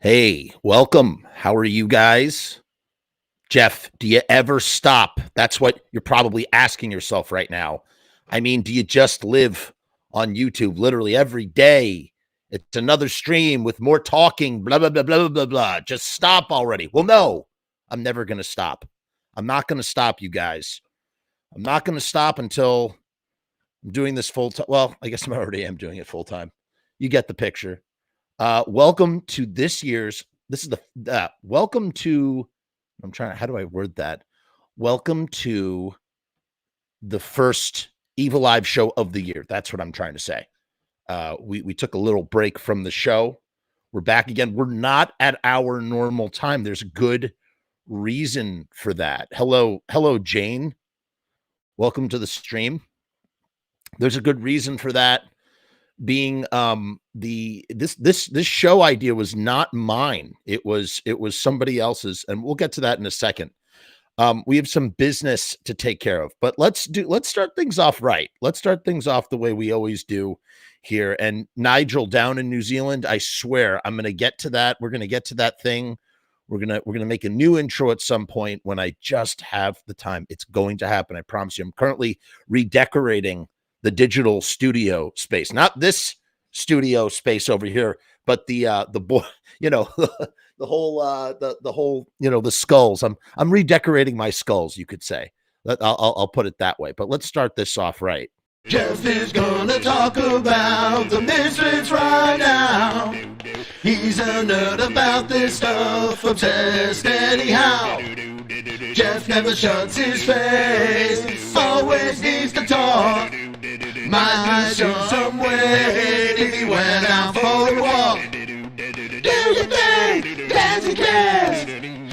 Hey, welcome. How are you guys? Jeff, do you ever stop? That's what you're probably asking yourself right now. I mean, do you just live on YouTube literally every day? It's another stream with more talking, blah, blah, blah, blah, blah, blah. Just stop already. Well, no, I'm never going to stop. I'm not going to stop, you guys. I'm not going to stop until I'm doing this full time. Well, I guess I already am doing it full time. You get the picture. Welcome to this year's. This is the welcome to. I'm trying. How do I word that? Welcome to the first Evilive show of the year. That's what I'm trying to say. We took a little break from the show. We're back again. We're not at our normal time. There's a good reason for that. Hello, Jane. Welcome to the stream. There's a good reason for that. Being this show idea was not mine. It was somebody else's, and we'll get to that in a second. We have some business to take care of, but let's start things off right. Let's start things off the way we always do here. And Nigel down in New Zealand, I swear I'm going to get to that. We're going to get to that thing. We're going to make a new intro at some point when I just have the time. It's going to happen. I promise you. I'm currently redecorating the digital studio space, not this studio space over here, but the whole, the skulls. I'm redecorating my skulls, you could say. I'll put it that way. But let's start this off right. Jeff is gonna talk about the Misfits right now. He's a nerd about this stuff, obsessed anyhow. Jeff never shuts his face, always needs to talk. Might be shown some way if he went out for a walk. Do you think that he cares?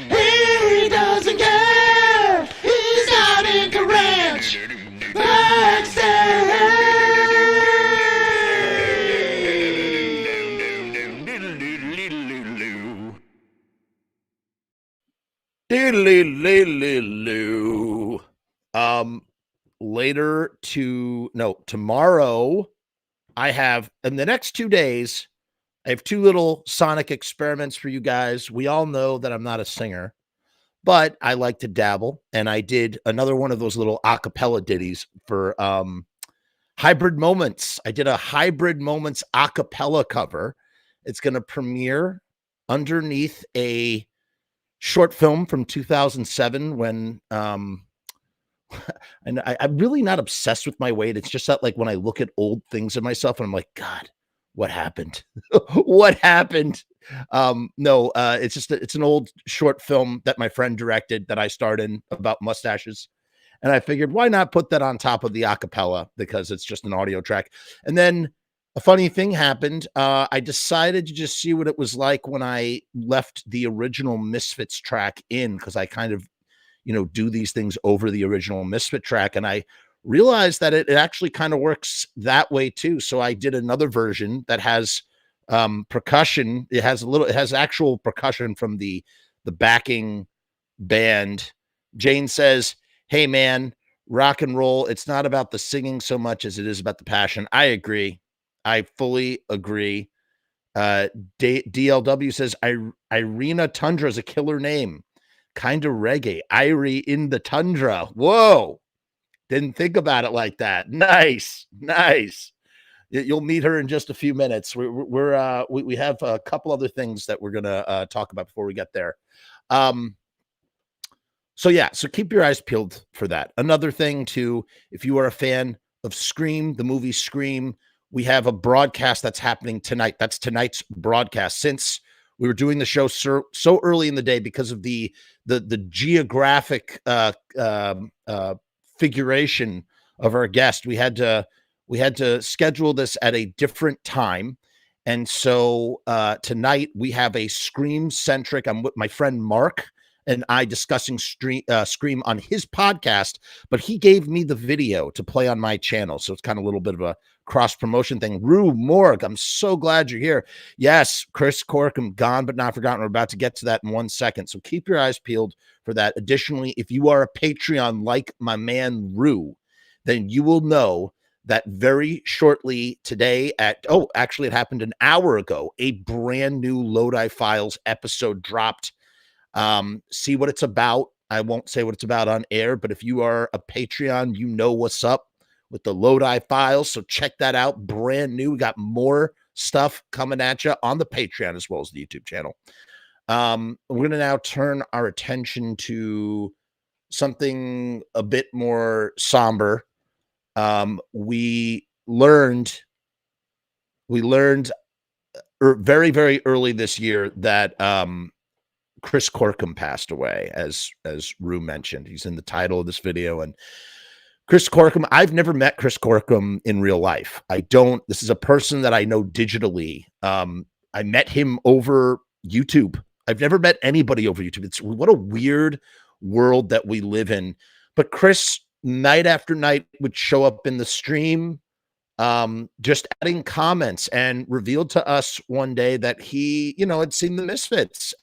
He doesn't care. He's not incorrect. Tomorrow I have, in the next 2 days, I have two little sonic experiments for you guys. We all know that I'm not a singer, but I like to dabble. And I did another one of those little acapella ditties for Hybrid Moments. I did a Hybrid Moments acapella cover. It's going to premiere underneath a short film from 2007 when and I'm really not obsessed with my weight. It's just that, like, when I look at old things of myself and I'm like, God, what happened? What happened? It's an old short film that my friend directed that I starred in about mustaches. And I figured, why not put that on top of the acapella, because it's just an audio track. And then a funny thing happened. I decided to just see what it was like when I left the original Misfits track in, because I kind of, do these things over the original Misfit track. And I realized that it actually kind of works that way too. So I did another version that has percussion. It has actual percussion from the backing band. Jane says, hey man, rock and roll, it's not about the singing so much as it is about the passion. I agree. I fully agree. DLW says, Irina Tundra is a killer name. Kind of reggae. Irie in the Tundra. Whoa. Didn't think about it like that. Nice. You'll meet her in just a few minutes. We have a couple other things that we're going to talk about before we get there. So keep your eyes peeled for that. Another thing too, if you are a fan of Scream, the movie Scream, we have a broadcast that's happening tonight. That's tonight's broadcast. Since we were doing the show so early in the day because of the geographic figuration of our guest, we had to schedule this at a different time. And so tonight we have a Scream centric. I'm with my friend Mark and I discussing Scream on his podcast, but he gave me the video to play on my channel. So it's kind of a little bit of a cross promotion thing. Rue Morg, I'm so glad you're here. Yes, Chris Corkum, gone but not forgotten. We're about to get to that in 1 second. So keep your eyes peeled for that. Additionally, if you are a Patreon like my man Rue, then you will know that very shortly today actually it happened an hour ago, a brand new Lodi Files episode dropped. See what it's about. I won't say what it's about on air, but if you are a Patreon, you know what's up with the Lodi Files. So check that out. Brand new. We got more stuff coming at you on the Patreon as well as the YouTube channel. We're going to now turn our attention to something a bit more somber. We learned very, very early this year that Chris Corkum passed away, as Rue mentioned. He's in the title of this video. And Chris Corkum, I've never met Chris Corkum in real life. This is a person that I know digitally. I met him over YouTube. I've never met anybody over YouTube. What a weird world that we live in. But Chris, night after night, would show up in the stream, just adding comments, and revealed to us one day that he, had seen the Misfits.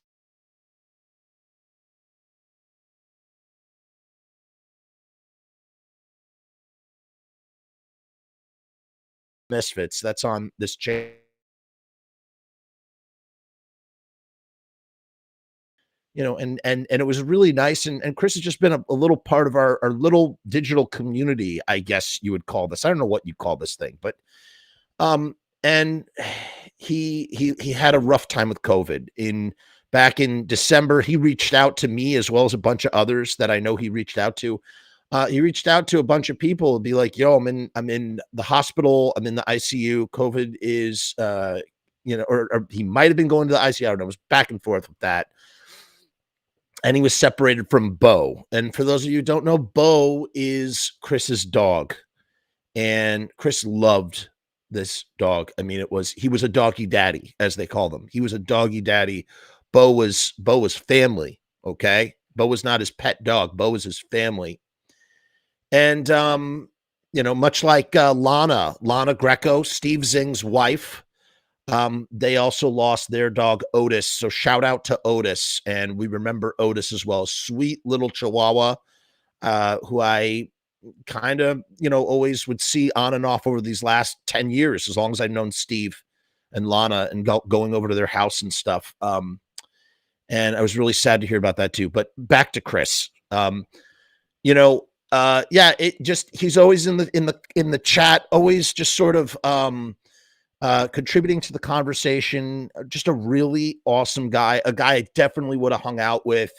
Misfits, that's on this channel. And it was really nice. And Chris has just been a little part of our little digital community, I guess you would call this. I don't know what you call this thing, but and he had a rough time with COVID. Back in December, he reached out to me as well as a bunch of others that I know he reached out to. He reached out to a bunch of people and be like, yo, I'm in the hospital. I'm in the ICU. COVID is, or he might've been going to the ICU. I don't know. It was back and forth with that. And he was separated from Bo. And for those of you who don't know, Bo is Chris's dog. And Chris loved this dog. I mean, he was a doggy daddy, as they call them. He was a doggy daddy. Bo was family. Okay. Bo was not his pet dog. Bo was his family. And, much like Lana Greco, Steve Zing's wife, they also lost their dog Otis. So shout out to Otis. And we remember Otis as well. Sweet little Chihuahua, who I kind of, always would see on and off over these last 10 years, as long as I've known Steve and Lana and going over to their house and stuff. And I was really sad to hear about that too. But back to Chris. He's always in the chat, always just sort of contributing to the conversation. Just a really awesome guy, a guy I definitely would have hung out with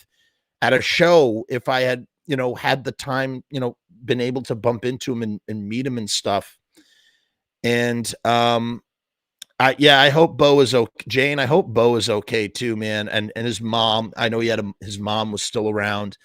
at a show if I had, had the time, been able to bump into him and meet him and stuff. And I hope Bo is okay. Jane, I hope Bo is okay too, man. And his mom, I know his mom was still around.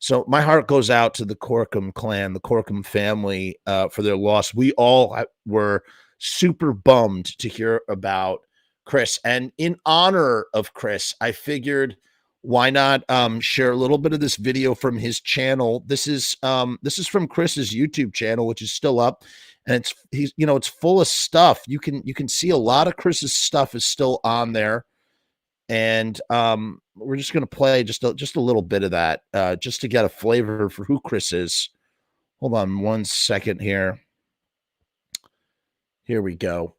So my heart goes out to the Corkum clan, the Corkum family, for their loss. We all were super bummed to hear about Chris. And in honor of Chris, I figured, why not share a little bit of this video from his channel? This is from Chris's YouTube channel, which is still up, and it's full of stuff. You can see a lot of Chris's stuff is still on there. And we're just going to play just a little bit of that, just to get a flavor for who Chris is. Hold on 1 second here. Here we go.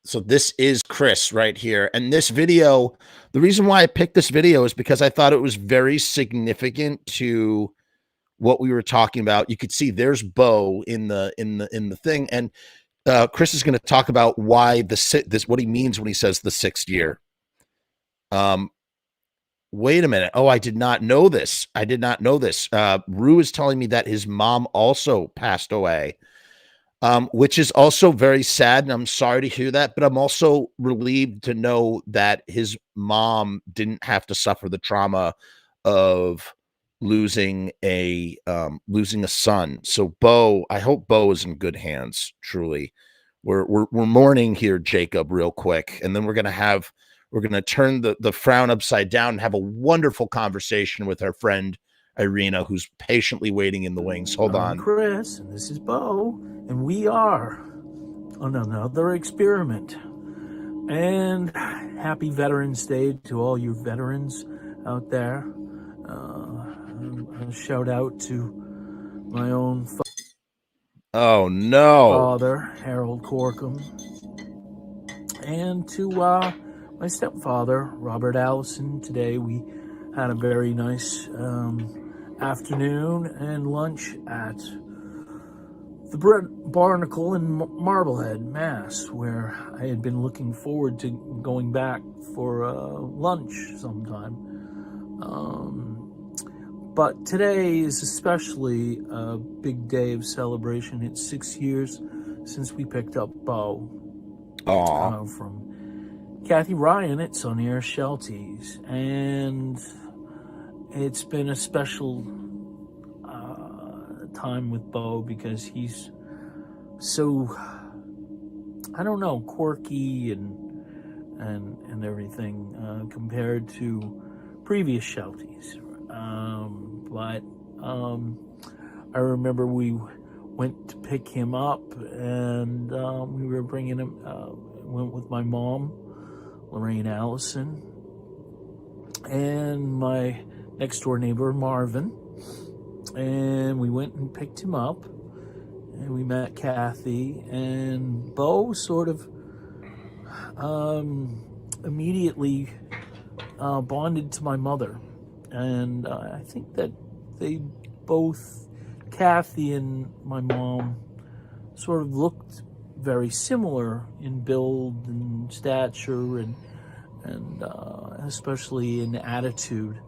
So this is Chris right here. And this video, the reason why I picked this video is because I thought it was very significant to what we were talking about. You could see there's Bo in the thing. And Chris is going to talk about why what he means when he says the 6th year. Wait a minute. Oh, I did not know this. Rue is telling me that his mom also passed away, which is also very sad. And I'm sorry to hear that, but I'm also relieved to know that his mom didn't have to suffer the trauma of losing a son. So Bo, I hope Bo is in good hands. Truly. We're mourning here, Jacob, real quick. And then we're going to turn the frown upside down and have a wonderful conversation with our friend Irena, who's patiently waiting in the wings. Hold on. I'm Chris, and this is Bo, and we are on another experiment. And happy Veterans Day to all you veterans out there. A shout out to my own. Oh no. Father, Harold Corkum, and to my stepfather, Robert Allison. Today we had a very nice afternoon and lunch at the Barnacle in Marblehead, Mass, where I had been looking forward to going back for lunch sometime. But today is especially a big day of celebration. It's 6 years since we picked up Bo from Kathy Ryan at Sunny Air Shelties. And it's been a special time with Bo because he's so, I don't know, quirky and everything compared to previous Shelties. But I remember we went to pick him up, and we were bringing him, went with my mom, Lorraine Allison, and my next door neighbor, Marvin. And we went and picked him up, and we met Kathy, and Bo sort of immediately bonded to my mother. And I think that they both, Kathy and my mom, sort of looked very similar in build and stature and especially in attitude,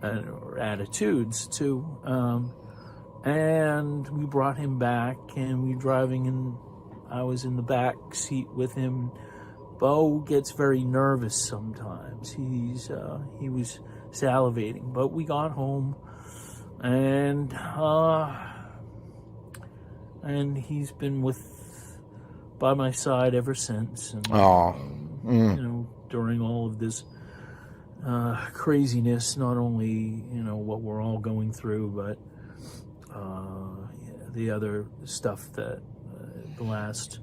or attitudes too. And we brought him back, and we were driving, and I was in the back seat with him. Bo gets very nervous sometimes. He was salivating, but we got home, and he's been by my side ever since. And, you know, during all of this craziness, not only, you know, what we're all going through, but the other stuff that the last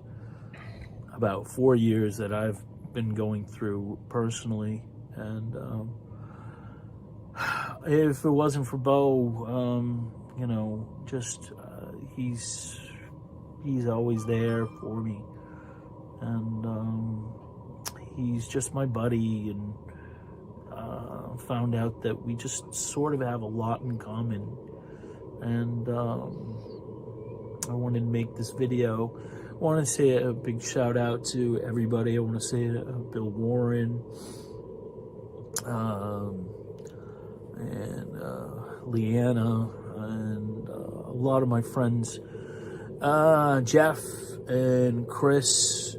about 4 years that I've been going through personally. And if it wasn't for Bo, you know, just he's always there for me, and he's just my buddy, and found out that we just sort of have a lot in common. And I wanted to make this video. I want to say a big shout out to everybody. I want to say Bill Warren, and Leanna, and a lot of my friends, Jeff and Chris,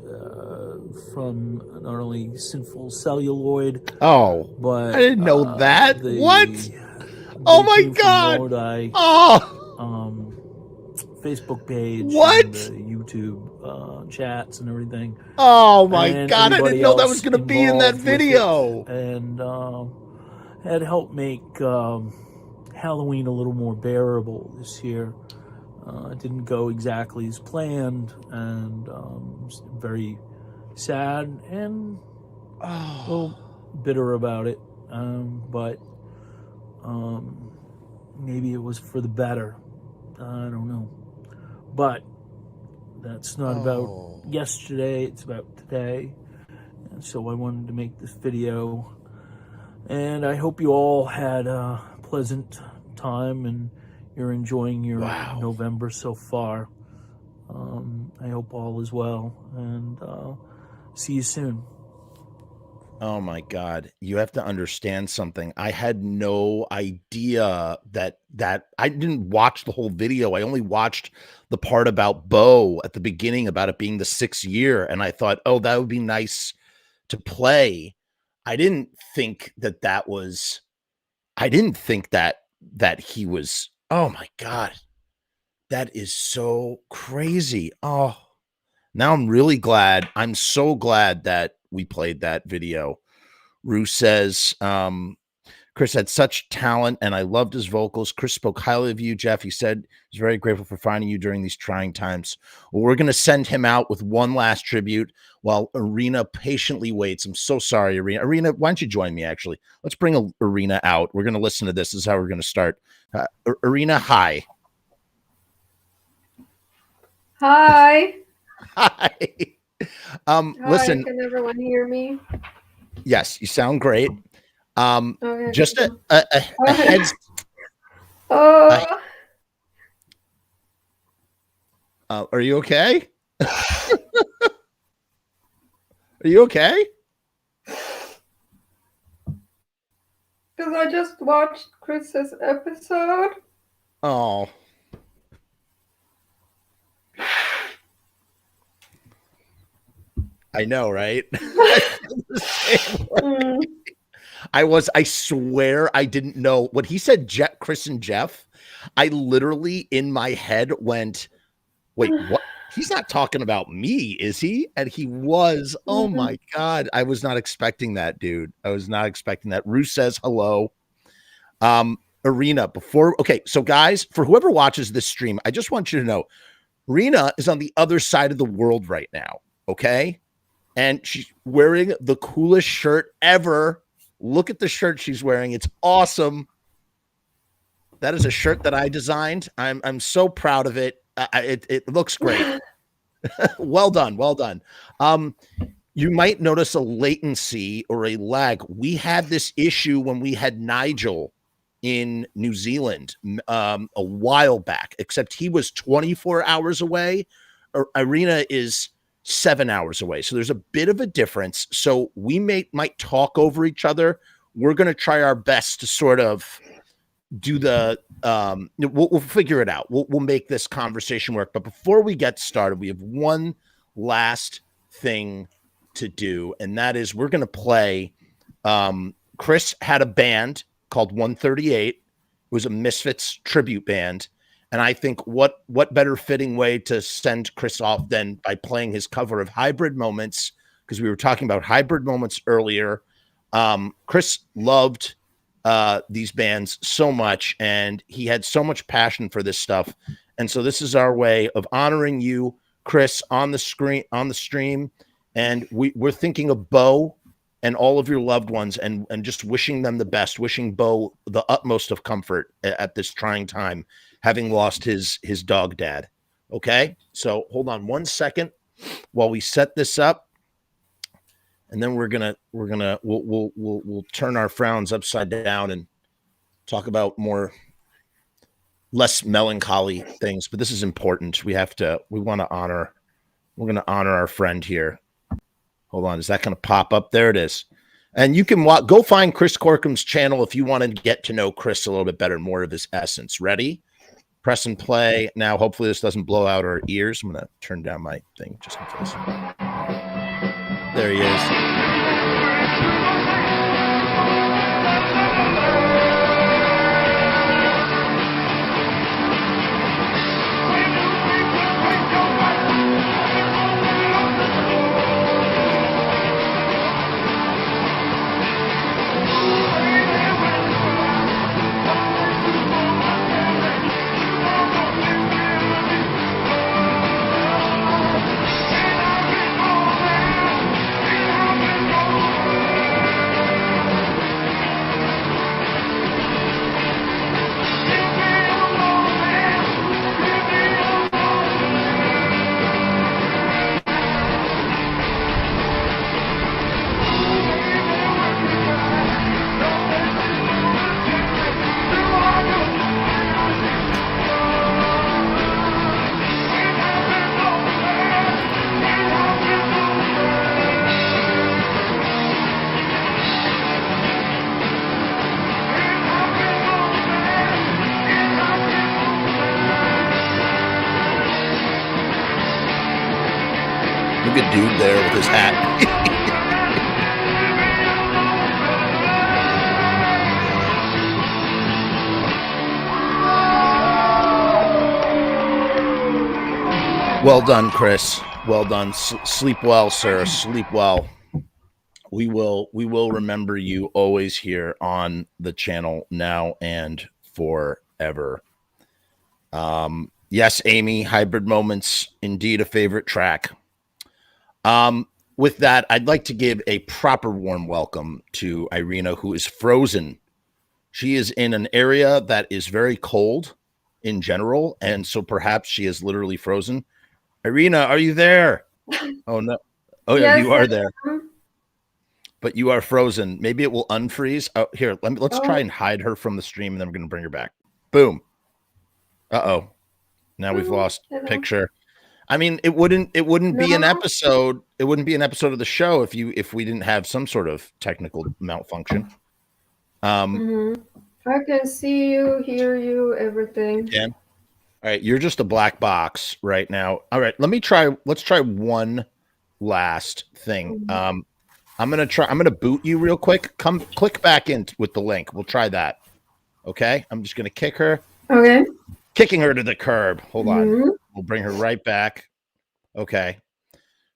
from not only Sinful Celluloid. Oh, but I didn't know that. What? Oh my God! Lodi, Facebook page. What? And the YouTube chats and everything. Oh my God! I didn't know that else was going to be in that involved with video. it, and had helped make Halloween a little more bearable this year. It didn't go exactly as planned, and very sad and a little bitter about it. But maybe it was for the better. I don't know. But that's not about yesterday, it's about today. And so I wanted to make this video. And I hope you all had a pleasant time and you're enjoying your November so far. I hope all is well, and see you soon. Oh my God. You have to understand something. I had no idea that I didn't watch the whole video. I only watched the part about Bo at the beginning, about it being the 6th year. And I thought, oh, that would be nice to play. I didn't think that he was, oh my God, that is so crazy. Oh, now I'm really glad. I'm so glad that we played that video. Rue says, Chris had such talent and I loved his vocals. Chris spoke highly of you, Jeff. He said he's very grateful for finding you during these trying times. Well, we're going to send him out with one last tribute while Irina patiently waits. I'm so sorry, Irina. Irina, why don't you join me, actually? Let's bring Irina out. We're going to listen to this. This is how we're going to start. Irina, hi. Hi. Hi. Hi, Listen, can everyone hear me? yes, you sound great. Okay. Just a heads. Oh, Are you okay? Are you okay? because I just watched Chris's episode. Oh. I know, right? Mm. I swear I didn't know what he said, Chris and Jeff. I literally in my head went, wait, what? He's not talking about me, is he? And he was. Oh my God. I was not expecting that, dude. I was not expecting that. Rue says hello. Irina, okay, so guys, for whoever watches this stream, I just want you to know Irina is on the other side of the world right now, okay? And she's wearing the coolest shirt ever. Look at the shirt she's wearing. It's awesome. That is a shirt that I designed. I'm so proud of it. It looks great. Well done. Well done. You might notice a latency or a lag. We had this issue when we had Nigel in New Zealand a while back, except he was 24 hours away. Irina is 7 hours away. So there's a bit of a difference. So we might talk over each other. We're going to try our best to sort of do the we'll figure it out. We'll make this conversation work. But before we get started, we have one last thing to do, and that is we're going to play. Chris had a band called 138. It was a Misfits tribute band. And I think what better fitting way to send Chris off than by playing his cover of Hybrid Moments, because we were talking about Hybrid Moments earlier. Chris loved these bands so much, and he had so much passion for this stuff. And so this is our way of honoring you, Chris, on the stream. And we're thinking of Bo and all of your loved ones and just wishing them the best, wishing Bo the utmost of comfort at this trying time, having lost his dog dad. Okay. So hold on 1 second while we set this up. And then we'll turn our frowns upside down and talk about less melancholy things, but this is important. We're going to honor our friend here. Hold on. Is that going to pop up? There it is. And you can go find Chris Corkum's channel if you want to get to know Chris a little bit better, more of his essence. Ready? Press and play. Now, hopefully this doesn't blow out our ears. I'm going to turn down my thing just in case. There he is. Look at dude there with his hat. Well done, Chris. Well done. Sleep well, sir. Sleep well. We will remember you always here on the channel now and forever. Yes, Amy, Hybrid Moments, indeed a favorite track. With that, I'd like to give a proper warm welcome to Irena, who is frozen. She is in an area that is very cold in general, and so perhaps she is literally frozen. Irina, are you there? Oh no. Oh yeah, Yes, you are there. I am. But you are frozen. Maybe it will unfreeze. Oh, here, let's try Oh. and hide her from the stream, and then we're gonna bring her back. Boom. Uh-oh. Now we've lost Hello. picture. I mean, it wouldn't be an No. episode. It wouldn't be an episode of the show if we didn't have some sort of technical malfunction. I can see you, hear you, everything. Yeah. All right, you're just a black box right now. All right, let's try one last thing. I'm gonna boot you real quick. Come click back in with the link. We'll try that. Okay. I'm just gonna kick her. Okay. Kicking her to the curb. Hold on. We'll bring her right back. Okay.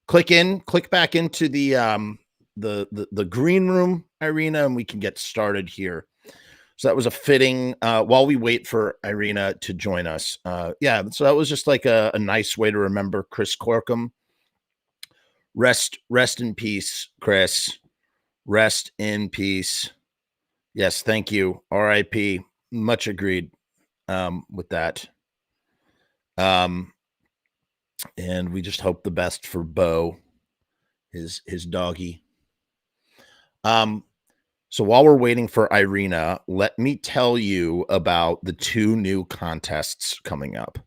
Click back into the green room, Irina, and we can get started here. So that was a fitting while we wait for Irina to join us. Yeah, so that was just like a nice way to remember Chris Corkum. Rest in peace, Chris. Rest in peace. Yes, thank you. R.I.P. Much agreed with that. And we just hope the best for Bo, his doggy. So while we're waiting for Irina, let me tell you about the 2 new contests coming up.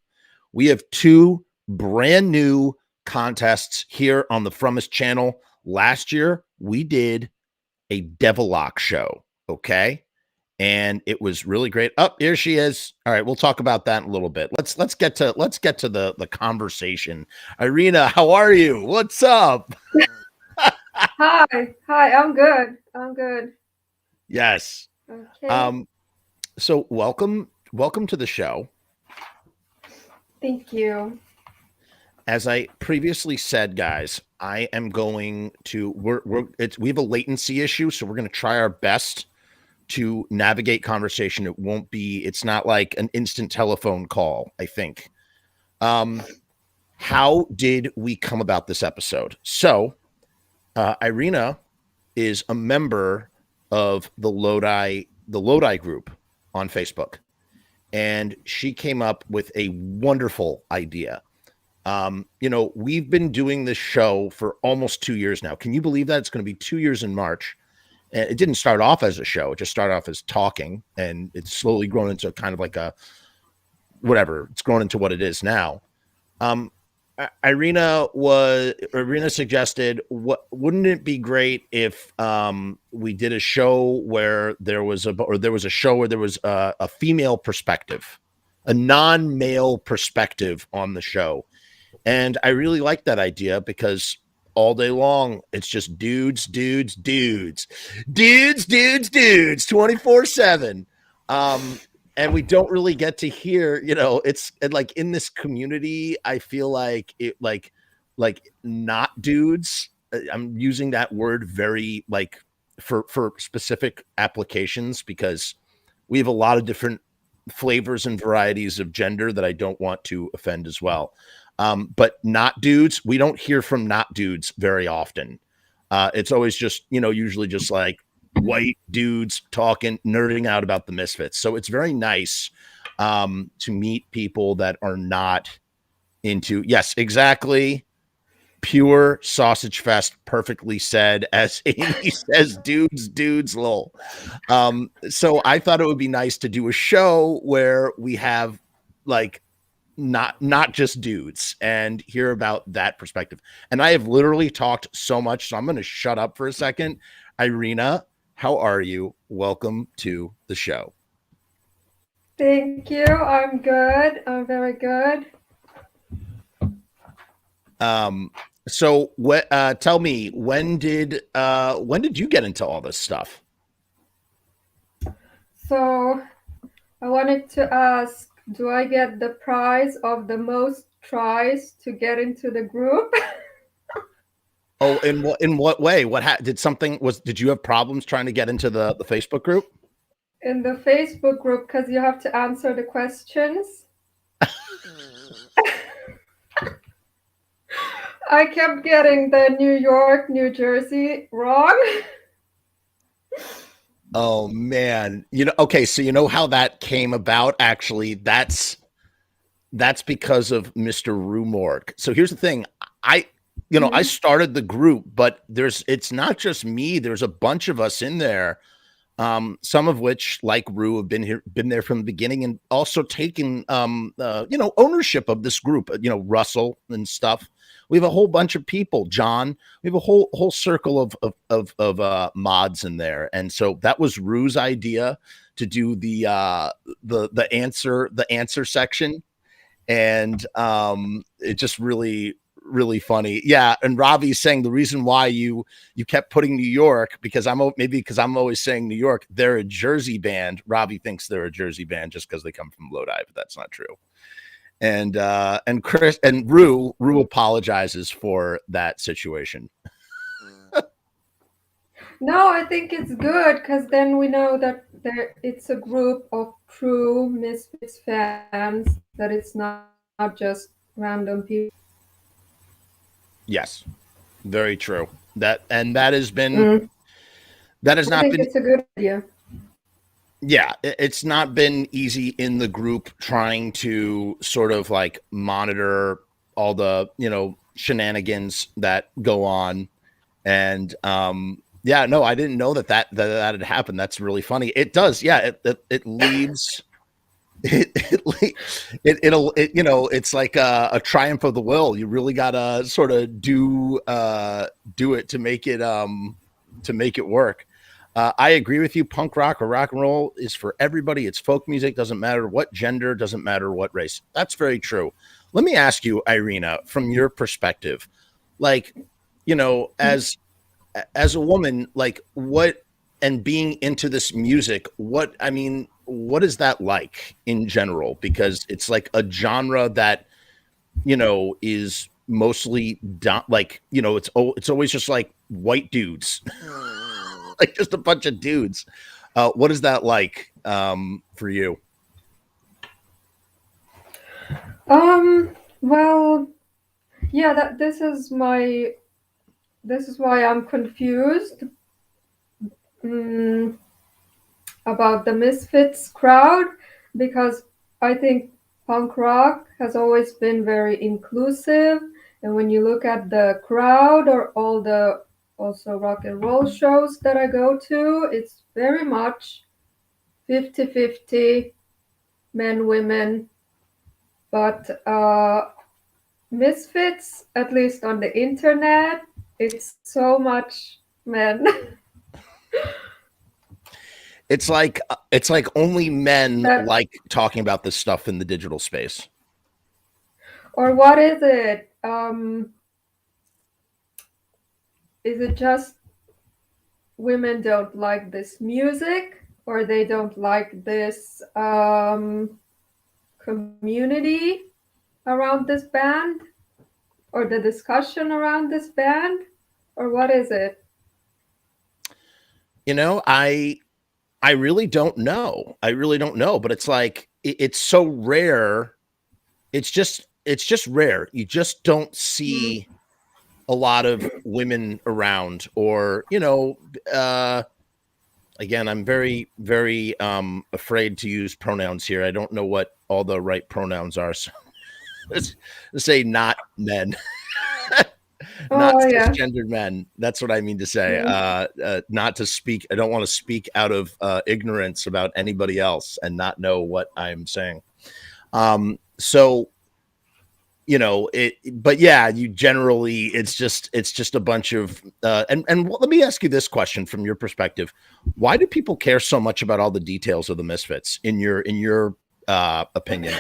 We have 2 brand new contests here on the Frumess channel. Last year, we did a Devilock show, okay? And it was really great. Oh, here she is. All right, we'll talk about that in a little bit. Let's get to the conversation. Irina, how are you? What's up? Hi, I'm good. Yes. Okay. So welcome to the show. Thank you. As I previously said, guys, I am going to we have a latency issue, so we're going to try our best to navigate conversation. It's not like an instant telephone call, I think. How did we come about this episode? So, Irina is a member of the Lodi group on Facebook, and she came up with a wonderful idea. We've been doing this show for almost 2 years now. Can you believe that? It's going to be 2 years in March. And it didn't start off as a show. It just started off as talking, and it's slowly grown into kind of like a whatever. It's grown into what it is now. Irina suggested, wouldn't it be great if we did a show where there was a female perspective, a non-male perspective on the show. And I really like that idea because all day long it's just dudes 24/7. And we don't really get to hear, it's like in this community, I feel like it like not dudes. I'm using that word very like for specific applications because we have a lot of different flavors and varieties of gender that I don't want to offend as well. But not dudes, we don't hear from not dudes very often. It's always just, usually just like white dudes talking, nerding out about the Misfits. So it's very nice to meet people that are not into, yes, exactly. Pure sausage fest, perfectly said, as Amy says, dudes, lol. So I thought it would be nice to do a show where we have like not just dudes and hear about that perspective. And I have literally talked so much, so I'm going to shut up for a second. Irina, how are you? Welcome to the show. Thank you. I'm good. I'm very good. So what tell me, when did you get into all this stuff? So I wanted to ask, do I get the prize of the most tries to get into the group? Oh, in what way? Did you have problems trying to get into the Facebook group? In the Facebook group, because you have to answer the questions. I kept getting the New York, New Jersey wrong. Oh man. Okay, so you know how that came about? Actually, that's that's because of Mr. Rumorg. So here's the thing. I started the group, but it's not just me. There's a bunch of us in there. Some of which, like Rue, have been there from the beginning, and also taken ownership of this group. Russell and stuff. We have a whole bunch of people. John, we have a whole circle of mods in there, and so that was Rue's idea to do the answer section, and it just really funny. Yeah. And Ravi's saying the reason why you kept putting New York, because I'm always saying New York, they're a Jersey band. Ravi thinks they're a Jersey band just because they come from Lodi, but that's not true. And Chris and Rue apologizes for that situation. No, I think it's good, because then we know that it's a group of true Misfits fans, that it's not just random people. Yes, very true. That has been that has not been. It's a good idea. Yeah, it's not been easy in the group trying to sort of like monitor all the shenanigans that go on, and yeah, no, I didn't know that had happened. That's really funny. It does. Yeah, it leads. It's like a triumph of the will. You really gotta sort of do it to make it work. I agree with you. Punk rock or rock and roll is for everybody. It's folk music. Doesn't matter what gender. Doesn't matter what race. That's very true. Let me ask you, Irina, from your perspective, like, as a woman, like what, and being into this music, what is that like in general? Because it's like a genre that, is mostly it's always just like white dudes, like just a bunch of dudes. What is that like for you? Well, yeah, this is why I'm confused about the Misfits crowd, because I think punk rock has always been very inclusive, and when you look at the crowd or all the also rock and roll shows that I go to, it's very much 50-50 men, women, but Misfits, at least on the internet, it's so much men. It's like only men like talking about this stuff in the digital space. Or what is it? Is it just women don't like this music, or they don't like this community around this band, or the discussion around this band, or what is it? I really don't know. But it's like it's so rare. It's just rare. You just don't see a lot of women around, or again, I'm very, very afraid to use pronouns here. I don't know what all the right pronouns are. So let's say not men. Not cisgendered men. That's what I mean to say. Not to speak. I don't want to speak out of ignorance about anybody else and not know what I'm saying. So, but yeah, you generally, it's just a bunch of, and let me ask you this question from your perspective. Why do people care so much about all the details of the Misfits in your opinion?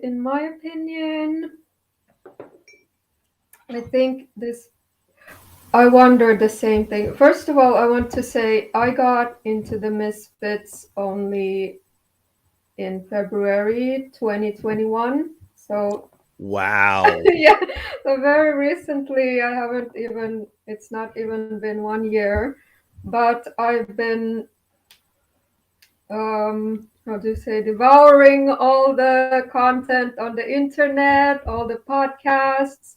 In my opinion, I think I wonder the same thing. First of all, I want to say I got into the Misfits only in February 2021. So wow. Yeah, so very recently. It's not even been 1 year, but I've been how do you say, devouring all the content on the internet, all the podcasts.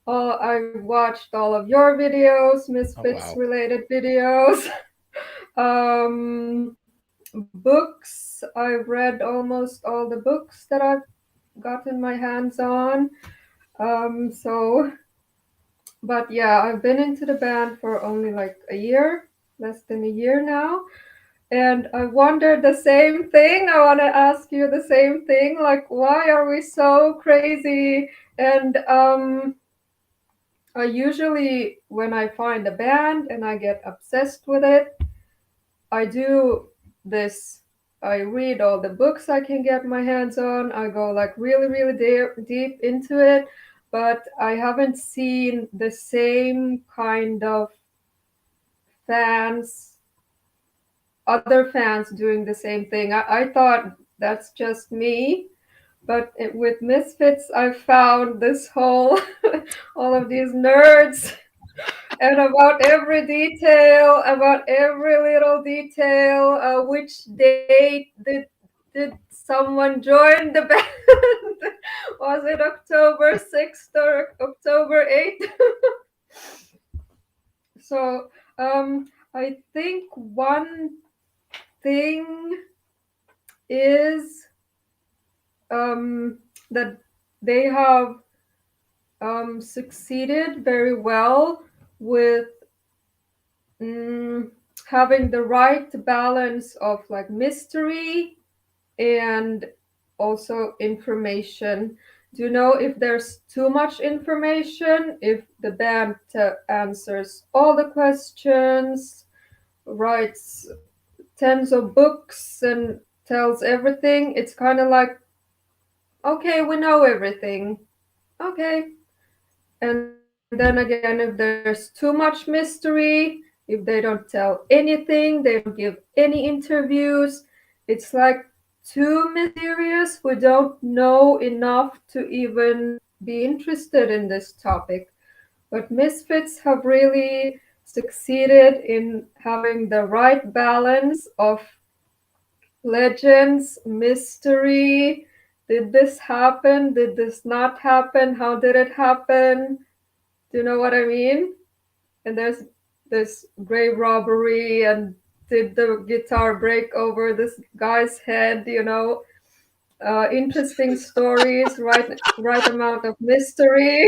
I watched all of your videos, Misfits related videos. books. I've read almost all the books that I've gotten my hands on. But yeah, I've been into the band for only like a year, less than a year now. And I wondered the same thing. I want to ask you the same thing. Like, why are we so crazy? And I usually, when I find a band and I get obsessed with it, I do this. I read all the books I can get my hands on. I go like really, really deep into it. But I haven't seen the same kind of fans, other fans doing the same thing. I thought that's just me. But with Misfits, I found this whole, all of these nerds, and about every detail, about every little detail, which date did someone join the band? Was it October 6th or October 8th? So I think one thing is that they have succeeded very well with having the right balance of like mystery and also information. Do you know if there's too much information, if the band answers all the questions, writes tens of books and tells everything? It's kind of like, okay, we know everything. Okay. And then again, if there's too much mystery, if they don't tell anything, they don't give any interviews, it's like too mysterious. We don't know enough to even be interested in this topic. But Misfits have really succeeded in having the right balance of legends, mystery. Did this happen? Did this not happen? How did it happen? Do you know what I mean? And there's this grave robbery, and did the guitar break over this guy's head? Interesting stories, right amount of mystery,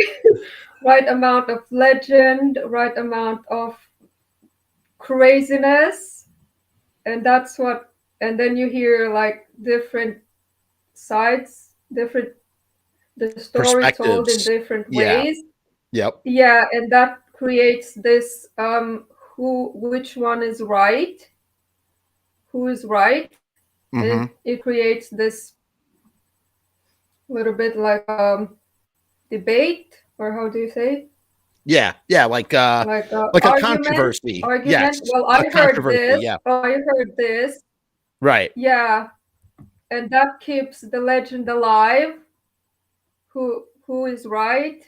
right amount of legend, right amount of craziness, and that's what. And then you hear like different sides, the story told in different ways. Yep. Yeah, and that creates this which one is right, who is right. Mm-hmm. And it creates this little bit like debate, or how do you say? Yeah, like a argument, controversy. Argument. Yes, well, I heard this. Yeah. I heard this. Right. Yeah, and that keeps the legend alive. Who is right?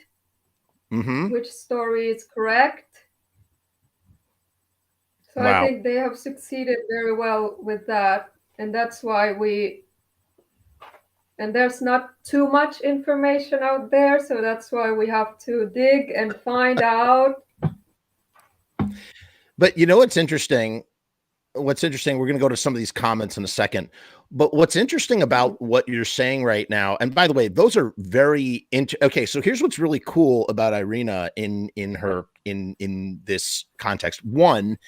Mm-hmm. Which story is correct? So wow. I think they have succeeded very well with that, and that's why and there's not too much information out there, so that's why we have to dig and find out. But you know what's interesting? We're going to go to some of these comments in a second. But what's interesting about what you're saying right now, and by the way, those are very okay. So here's what's really cool about Irina in this context. One,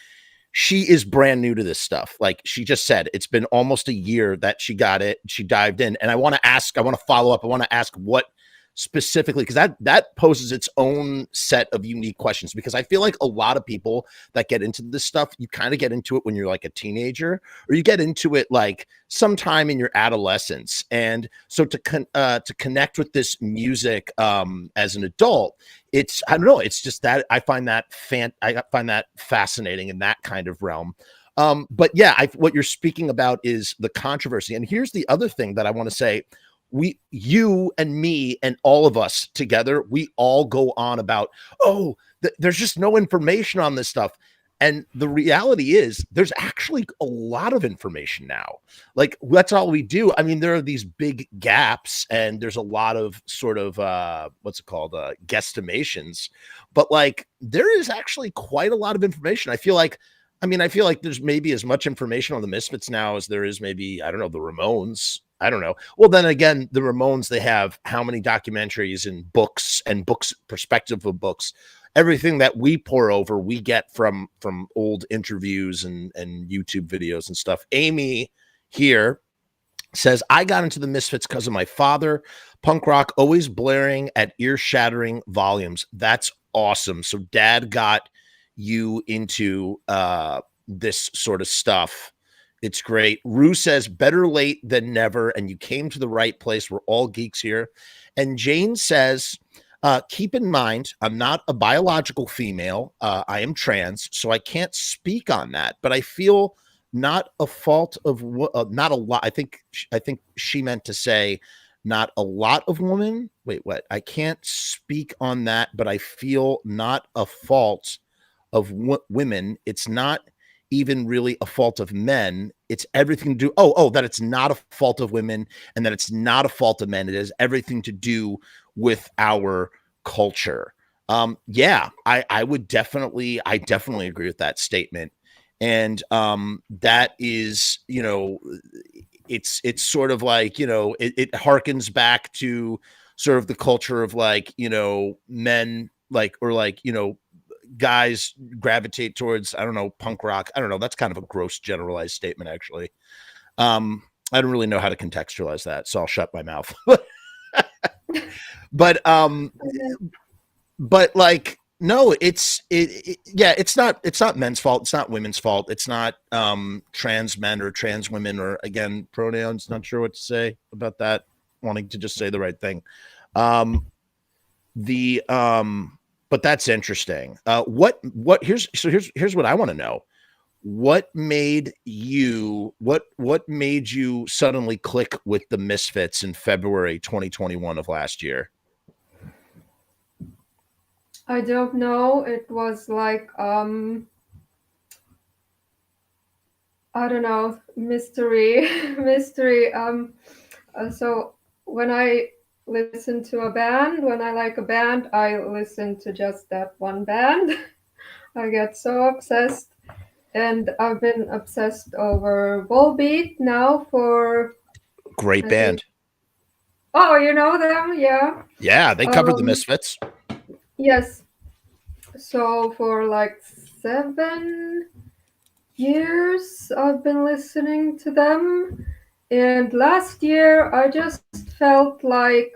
she is brand new to this stuff. Like she just said, it's been almost a year that she got it. She dived in, and I want to follow up. I want to ask what specifically, because that poses its own set of unique questions, because I feel like a lot of people that get into this stuff, you kind of get into it when you're like a teenager, or you get into it like sometime in your adolescence. And so to connect with this music as an adult, I don't know, it's just that I find that fascinating in that kind of realm. But yeah, what you're speaking about is the controversy. And here's the other thing that I want to say. You and me and all of us together, we all go on about, there's just no information on this stuff. And the reality is there's actually a lot of information now. Like that's all we do. I mean, there are these big gaps and there's a lot of sort of, guesstimations, but like there is actually quite a lot of information. I feel like I mean, I feel like there's maybe as much information on the Misfits now as there is maybe, I don't know, the Ramones. I don't know. Well, then again, the Ramones, they have how many documentaries and books perspective of books. Everything that we pour over, we get from old interviews and YouTube videos and stuff. Amy here says, I got into the Misfits because of my father. Punk rock always blaring at ear-shattering volumes. That's awesome. So dad got you into this sort of stuff. It's great. Rue says, better late than never, and you came to the right place. We're all geeks here. And Jane says, keep in mind, I'm not a biological female. I am trans, so I can't speak on that. But I feel not a fault of not a lot. I think she meant to say not a lot of women. Wait, what? I can't speak on that, but I feel not a fault of women. It's not even really a fault of men. It's everything to do. That it's not a fault of women and that it's not a fault of men. It has everything to do with our culture. Yeah, I definitely agree with that statement. And that is, it's sort of like, it harkens back to sort of the culture of like, men guys gravitate towards, I don't know, punk rock. I don't know. That's kind of a gross generalized statement, actually. I don't really know how to contextualize that, so I'll shut my mouth. But like, no, it's not men's fault. It's not women's fault. It's not trans men or trans women or, again, pronouns. Not sure what to say about that. Wanting to just say the right thing. But that's interesting. Here's what I want to know. What made you suddenly click with the Misfits in February 2021 of last year? I don't know. It was like I don't know, mystery. So when I listen to a band, when I like a band, I listen to just that one band. I get so obsessed, and I've been obsessed over Volbeat now for great band. Oh, you know them? Yeah, they covered the Misfits. Yes. So for like 7 years I've been listening to them. And last year, I just felt like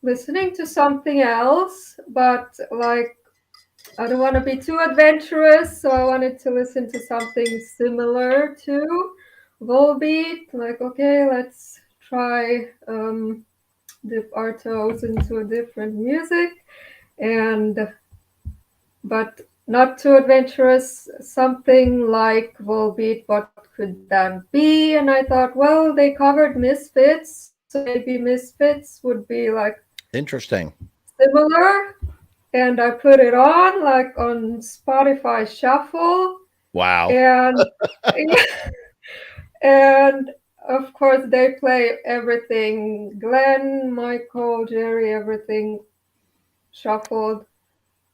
listening to something else, but like I don't want to be too adventurous, so I wanted to listen to something similar to Volbeat. Like, okay, let's try dip our toes into a different music, but not too adventurous, something like Volbeat, what could that be? And I thought, well, they covered Misfits, so maybe Misfits would be like interesting, similar. And I put it on like on Spotify Shuffle. Wow. And of course they play everything, Glenn, Michael, Jerry, everything shuffled.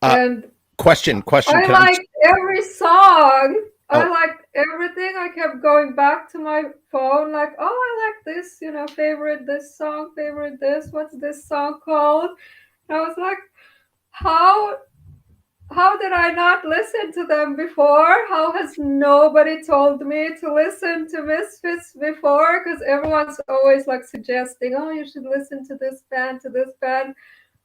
And Question. I liked every song. I liked everything. I kept going back to my phone, like, oh, I like this, favorite this song, favorite this. What's this song called? And I was like, how did I not listen to them before? How has nobody told me to listen to Misfits before? Because everyone's always like suggesting, oh, you should listen to this band, to this band.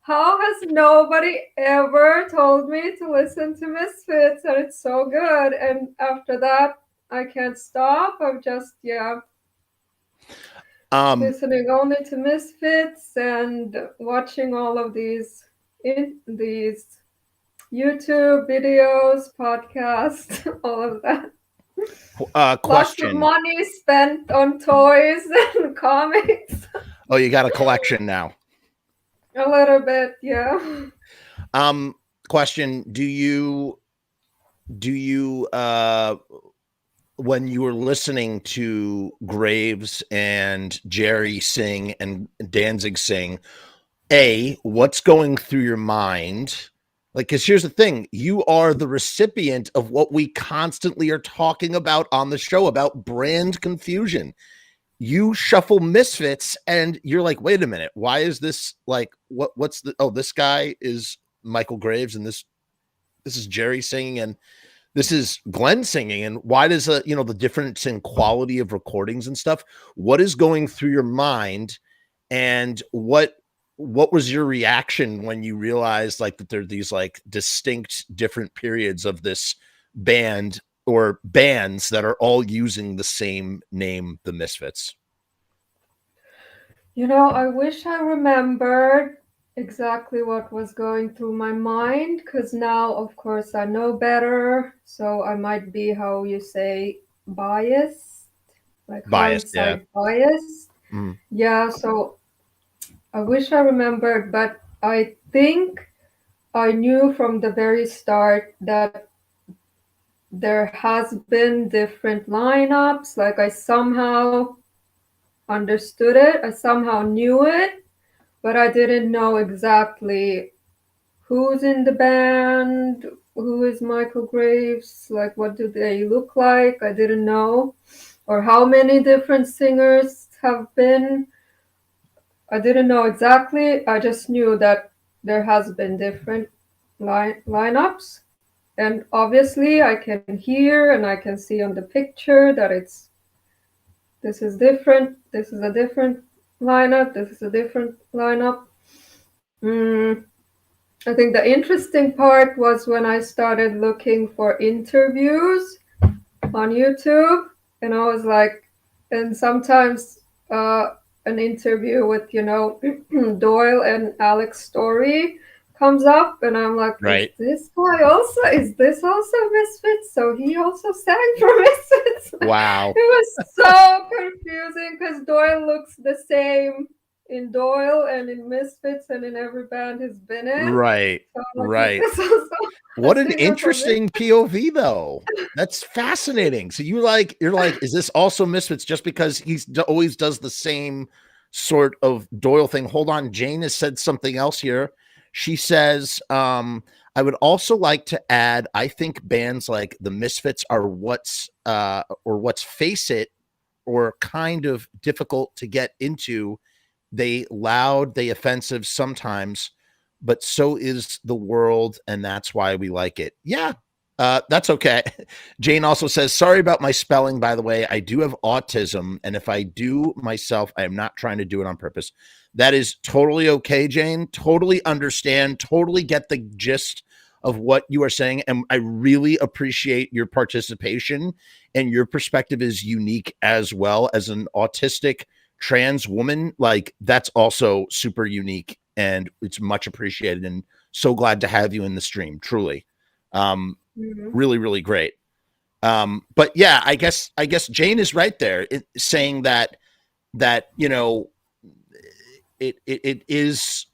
How has nobody ever told me to listen to Misfits? And it's so good. And after that, I can't stop. I'm just, listening only to Misfits and watching all of these YouTube videos, podcasts, all of that. Question. Lots of money spent on toys and comics. Oh, you got a collection now. A little bit, yeah. Question. Do you when you were listening to Graves and Jerry sing and Danzig sing, what's going through your mind? Like, because here's the thing, you are the recipient of what we constantly are talking about on the show about brand confusion. You shuffle Misfits and you're like, wait a minute, why is this like, what's the, oh, this guy is Michael Graves and this is Jerry singing and this is Glenn singing. And why does the difference in quality of recordings and stuff, what is going through your mind, and what was your reaction when you realized like that there are these like distinct different periods of this band or bands that are all using the same name, the Misfits? I wish I remembered exactly what was going through my mind, because now, of course, I know better. So I might be, how you say, biased, like hindsight biased. Mm. Yeah, so I wish I remembered, but I think I knew from the very start that there has been different lineups. Like, I somehow understood it, I somehow knew it, but I didn't know exactly who's in the band, who is Michael Graves, like what do they look like. I didn't know, or how many different singers have been. I didn't know exactly. I just knew that there has been different lineups, and obviously I can hear and I can see on the picture that this is different, this is a different lineup, this is a different lineup. I think the interesting part was when I started looking for interviews on YouTube, and I was like, and sometimes an interview with, Doyle and Alex Story comes up, and I'm like, right. is this also Misfits? So he also sang for Misfits. Wow. It was so confusing because Doyle looks the same in Doyle and in Misfits and in every band he's been in. Right. So like, right. What an interesting POV though. That's fascinating. So you're like, is this also Misfits just because he always does the same sort of Doyle thing? Hold on. Jane has said something else here. She says, I would also like to add, I think bands like the Misfits are what's face it, or kind of difficult to get into. They loud, they offensive sometimes, but so is the world, and that's why we like it. Yeah, that's okay. Jane also says, sorry about my spelling, by the way. I do have autism, and if I do myself, I am not trying to do it on purpose. That is totally okay, Jane. Totally understand, totally get the gist of what you are saying, and I really appreciate your participation, and your perspective is unique as well. As an autistic trans woman, like, that's also super unique, and it's much appreciated, and so glad to have you in the stream, truly. Really, really great. But yeah, I guess Jane is right there, saying that it is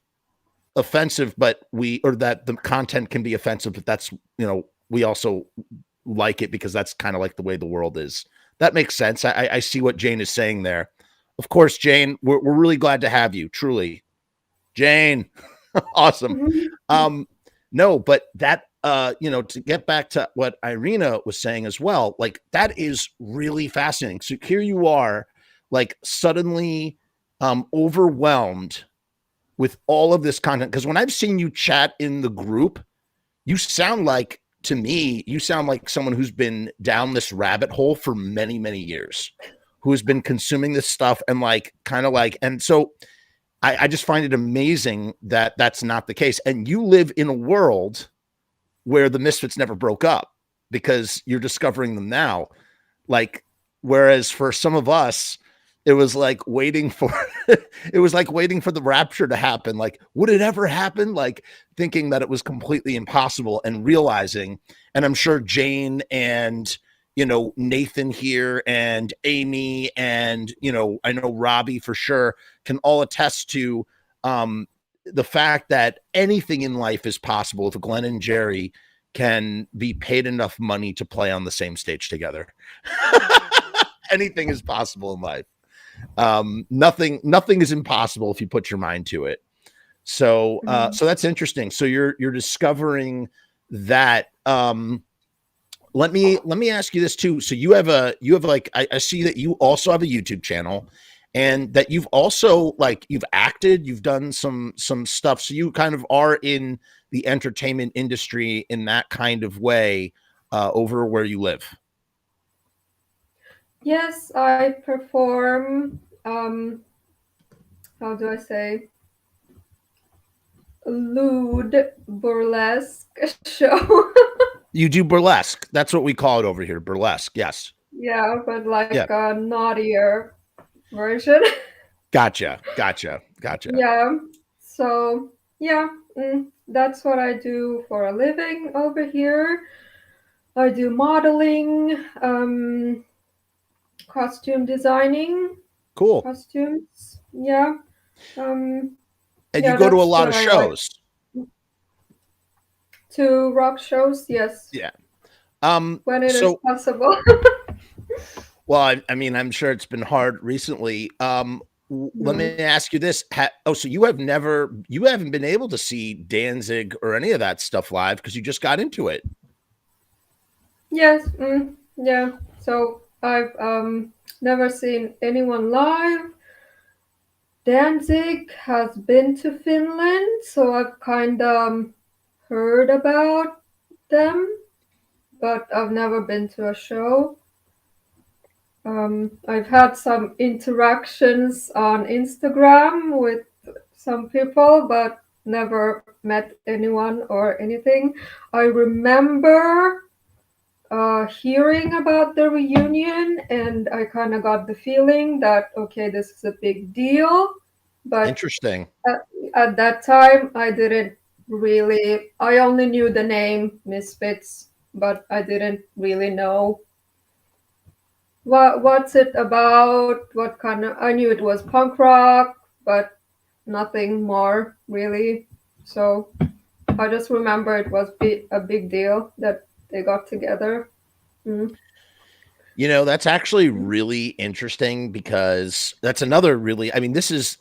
offensive, but that the content can be offensive, but that's, we also like it because that's kind of like the way the world is. That makes sense. I see what Jane is saying there. Of course, Jane, we're really glad to have you, truly. Jane, awesome. No, but that, to get back to what Irina was saying as well, like, that is really fascinating. So here you are, like, suddenly overwhelmed with all of this content. Because when I've seen you chat in the group, you sound like, to me, you sound like someone who's been down this rabbit hole for many, many years, who has been consuming this stuff and and so I just find it amazing that that's not the case. And you live in a world where the Misfits never broke up, because you're discovering them now. Like, whereas for some of us, it was like waiting for the rapture to happen. Like, would it ever happen? Like, thinking that it was completely impossible, and realizing, and I'm sure Jane and, Nathan here and Amy and, I know Robbie for sure can all attest to the fact that anything in life is possible if Glenn and Jerry can be paid enough money to play on the same stage together. Anything is possible in life. Nothing is impossible if you put your mind to it. So so that's interesting. So you're discovering that. Let me ask you this too. So you have like I see that you also have a YouTube channel, and that you've also like you've acted, you've done some stuff. So you kind of are in the entertainment industry in that kind of way over where you live. Yes, I perform, how do I say, lewd burlesque show. You do burlesque. That's what we call it over here, burlesque. Yes. Yeah, but like Yeah. a naughtier version. Gotcha. Yeah. So, yeah, that's what I do for a living over here. I do modeling, costume designing, Cool. costumes. Yeah. And Yeah, you go to a that's lot what of I shows. like. To rock shows, yes. Yeah. When it is So possible. well, I mean, I'm sure it's been hard recently. Let me ask you this. So you haven't been able to see Danzig or any of that stuff live because you just got into it. Yes, yeah. So I've never seen anyone live. Danzig has been to Finland, so I've kind of heard about them, but I've never been to a show. I've had some interactions on Instagram with some people, but never met anyone or anything. I remember hearing about the reunion, and I kind of got the feeling that, okay, this is a big deal. But Interesting. at that time, I only knew the name Misfits, but I didn't really know what's it about, what kind of, I knew it was punk rock, but nothing more really. So I just remember it was a big deal that they got together. You know, that's actually really interesting because that's another really, I mean, this is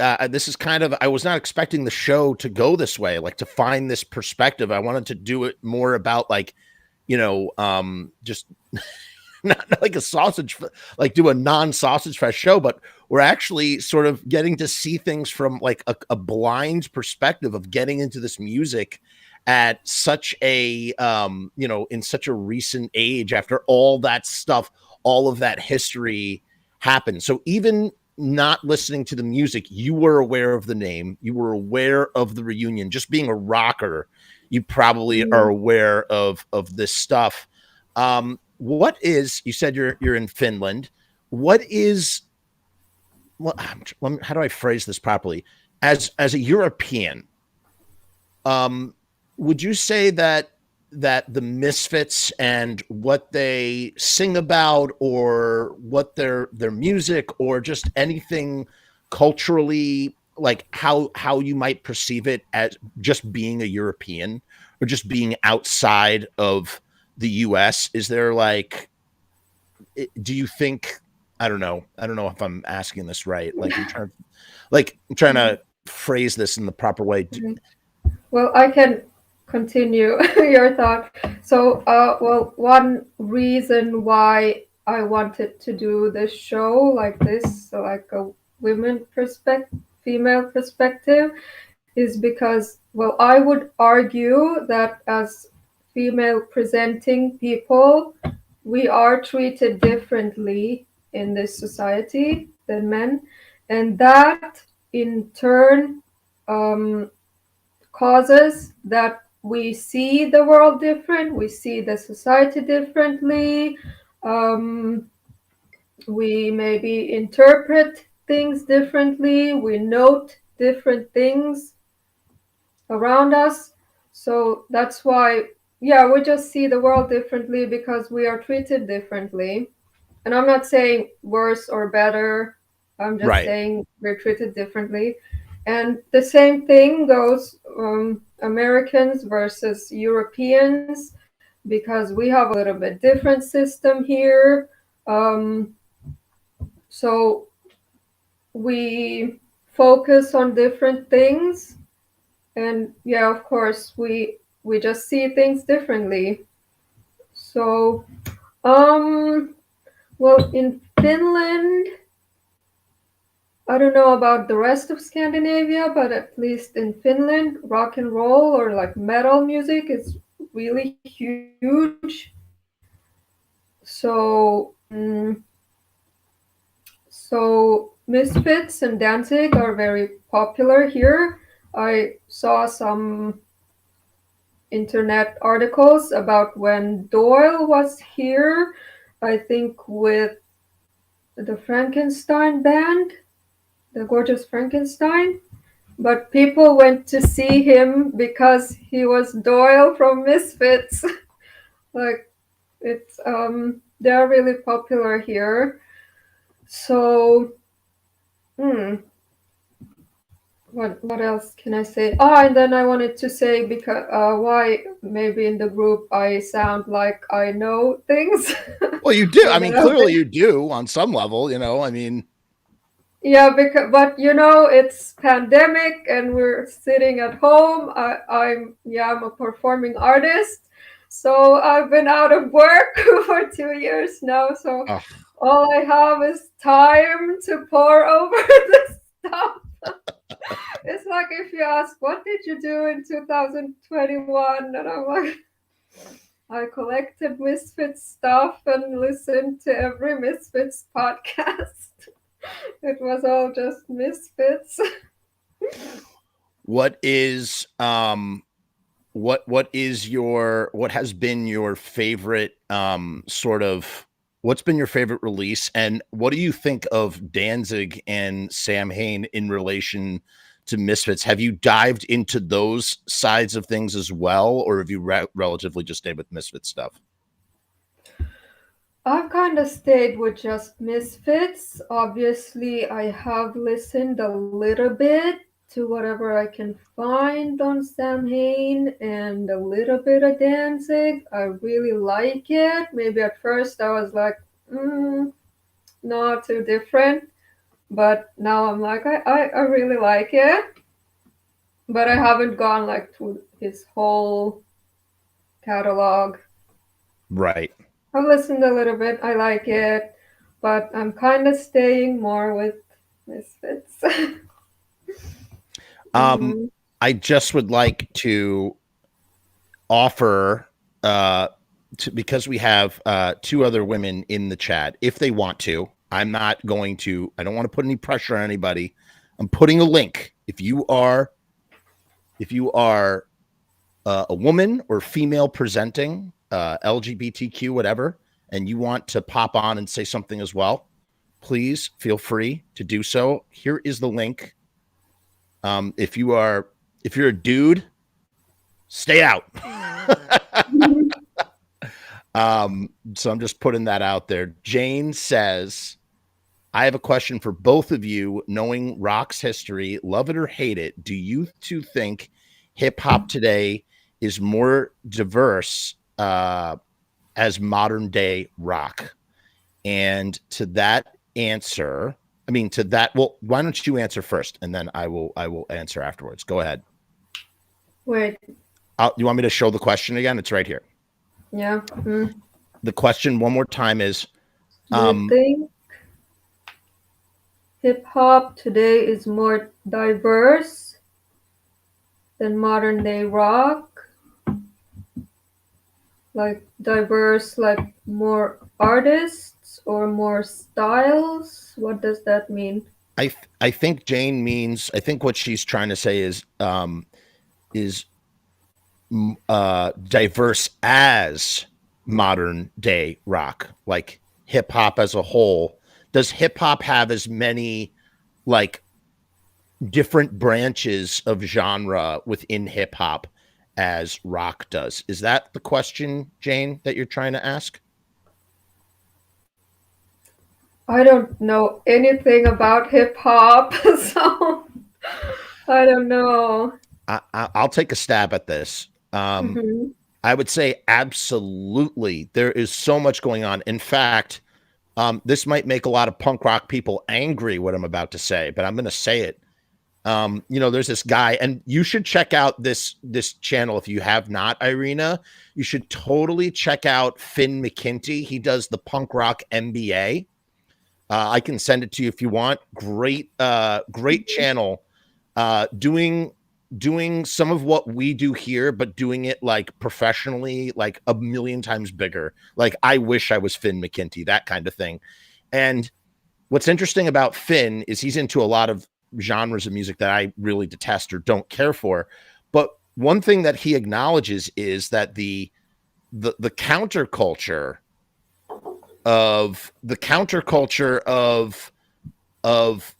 kind of, I was not expecting the show to go this way, like to find this perspective. I wanted to do it more about like, just not like a sausage, like do a non-sausage fest show, but we're actually sort of getting to see things from like a blind perspective of getting into this music at such a, in such a recent age after all that stuff, all of that history happened. So even not listening to the music, you were aware of the name, you were aware of the reunion, just being a rocker, you probably are aware of this stuff. What is, you said you're in Finland. What is, how do I phrase this properly? As a European, would you say that the Misfits and what they sing about, or what their music, or just anything culturally, like how you might perceive it as just being a European or just being outside of the US, is there like, do you think, I don't know if I'm asking this right, like I'm trying to phrase this in the proper way. Well, I can continue your thought. So, well, one reason why I wanted to do this show like this, so like a female perspective, is because, well, I would argue that as female presenting people, we are treated differently in this society than men, and that in turn causes that we see the world different, we see the society differently, we maybe interpret things differently, we note different things around us. So that's why, yeah, we just see the world differently because we are treated differently. And I'm not saying worse or better, I'm just saying we're treated differently. And the same thing goes Americans versus Europeans, because we have a little bit different system here. So we focus on different things. And yeah, of course, we just see things differently. So, well, in Finland, I don't know about the rest of Scandinavia, but at least in Finland, rock and roll or like metal music is really huge. So, so Misfits and Danzig are very popular here. I saw some internet articles about when Doyle was here, I think with the Frankenstein band, the Gorgeous Frankenstein. But people went to see him because he was Doyle from Misfits. Like it's they're really popular here. So what else can I say? And then I wanted to say because why maybe in the group I sound like I know things. Well, you do. I mean, clearly you do on some level, you know. I mean, yeah, but you know it's pandemic and we're sitting at home. I'm a performing artist, so I've been out of work for 2 years now. So all I have is time to pour over the stuff. It's like if you ask, what did you do in 2021? And I'm like, I collected Misfits stuff and listened to every Misfits podcast. It was all just Misfits. What has been your favorite what's been your favorite release, and what do you think of Danzig and Samhain in relation to Misfits? Have you dived into those sides of things as well, or have you relatively just stayed with Misfits stuff? I've kind of stayed with just Misfits. Obviously, I have listened a little bit to whatever I can find on Samhain and a little bit of Danzig. I really like it. Maybe at first I was like, not too different. But now I'm like, I really like it. But I haven't gone like through his whole catalog. Right. I've listened a little bit. I like it. But I'm kind of staying more with Misfits. I just would like to offer because we have two other women in the chat, if they want to. I don't want to put any pressure on anybody. I'm putting a link. If you are a woman or female presenting, LGBTQ, whatever, and you want to pop on and say something as well, please feel free to do so. Here is the link. If you're a dude, stay out. So I'm just putting that out there. Jane says, I have a question for both of you. Knowing rock's history, love it or hate it, do you two think hip hop today is more diverse as modern day rock? And to that answer, well, why don't you answer first, and then I will answer afterwards. Go ahead. Wait. You want me to show the question again? It's right here. Yeah. The question one more time is, do you think hip hop today is more diverse than modern day rock? Like diverse, like more artists or more styles? What does that mean? I think Jane means, I think what she's trying to say is diverse as modern day rock, like hip hop as a whole. Does hip hop have as many like different branches of genre within hip hop as rock does? Is that the question, Jane, that you're trying to ask? I don't know anything about hip hop, so I don't know. I'll take a stab at this. I would say absolutely. There is so much going on. In fact, this might make a lot of punk rock people angry, what I'm about to say, but I'm going to say it. There's this guy, and you should check out this channel if you have not, Irina. You should totally check out Finn McKinty. He does the punk rock MBA. I can send it to you if you want. Great channel. Doing some of what we do here, but doing it like professionally, like a million times bigger. Like, I wish I was Finn McKinty, that kind of thing. And what's interesting about Finn is he's into a lot of genres of music that I really detest or don't care for. But one thing that he acknowledges is that the counterculture of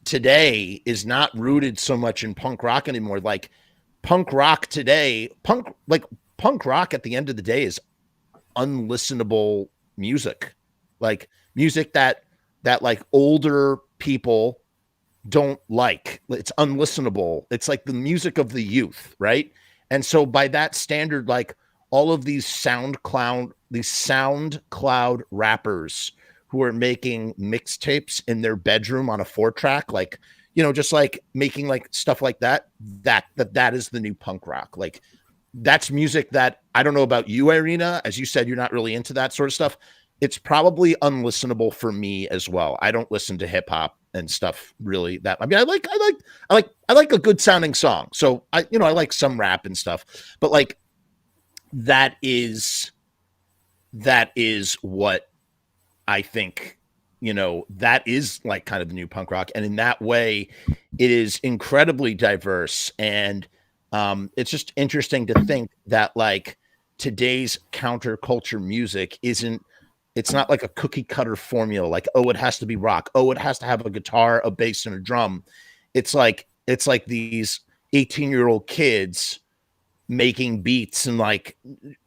today is not rooted so much in punk rock anymore. Like, punk rock today, punk rock at the end of the day is unlistenable music. Like, music that like older people don't like. It's unlistenable. It's like the music of the youth, right? And so by that standard, like, all of these SoundCloud rappers who are making mixtapes in their bedroom on a 4-track, like, just like making like stuff like that is the new punk rock. Like, that's music that, I don't know about you, Irina, as you said, you're not really into that sort of stuff. It's probably unlistenable for me as well. I don't listen to hip hop and stuff really that. I mean, I like a good sounding song. So I like some rap and stuff, but like, that is what I think, that is like kind of the new punk rock. And in that way, it is incredibly diverse. And it's just interesting to think that like today's counterculture music it's not like a cookie cutter formula. Like, oh, it has to be rock. Oh, it has to have a guitar, a bass, and a drum. It's like these 18-year-old kids making beats and like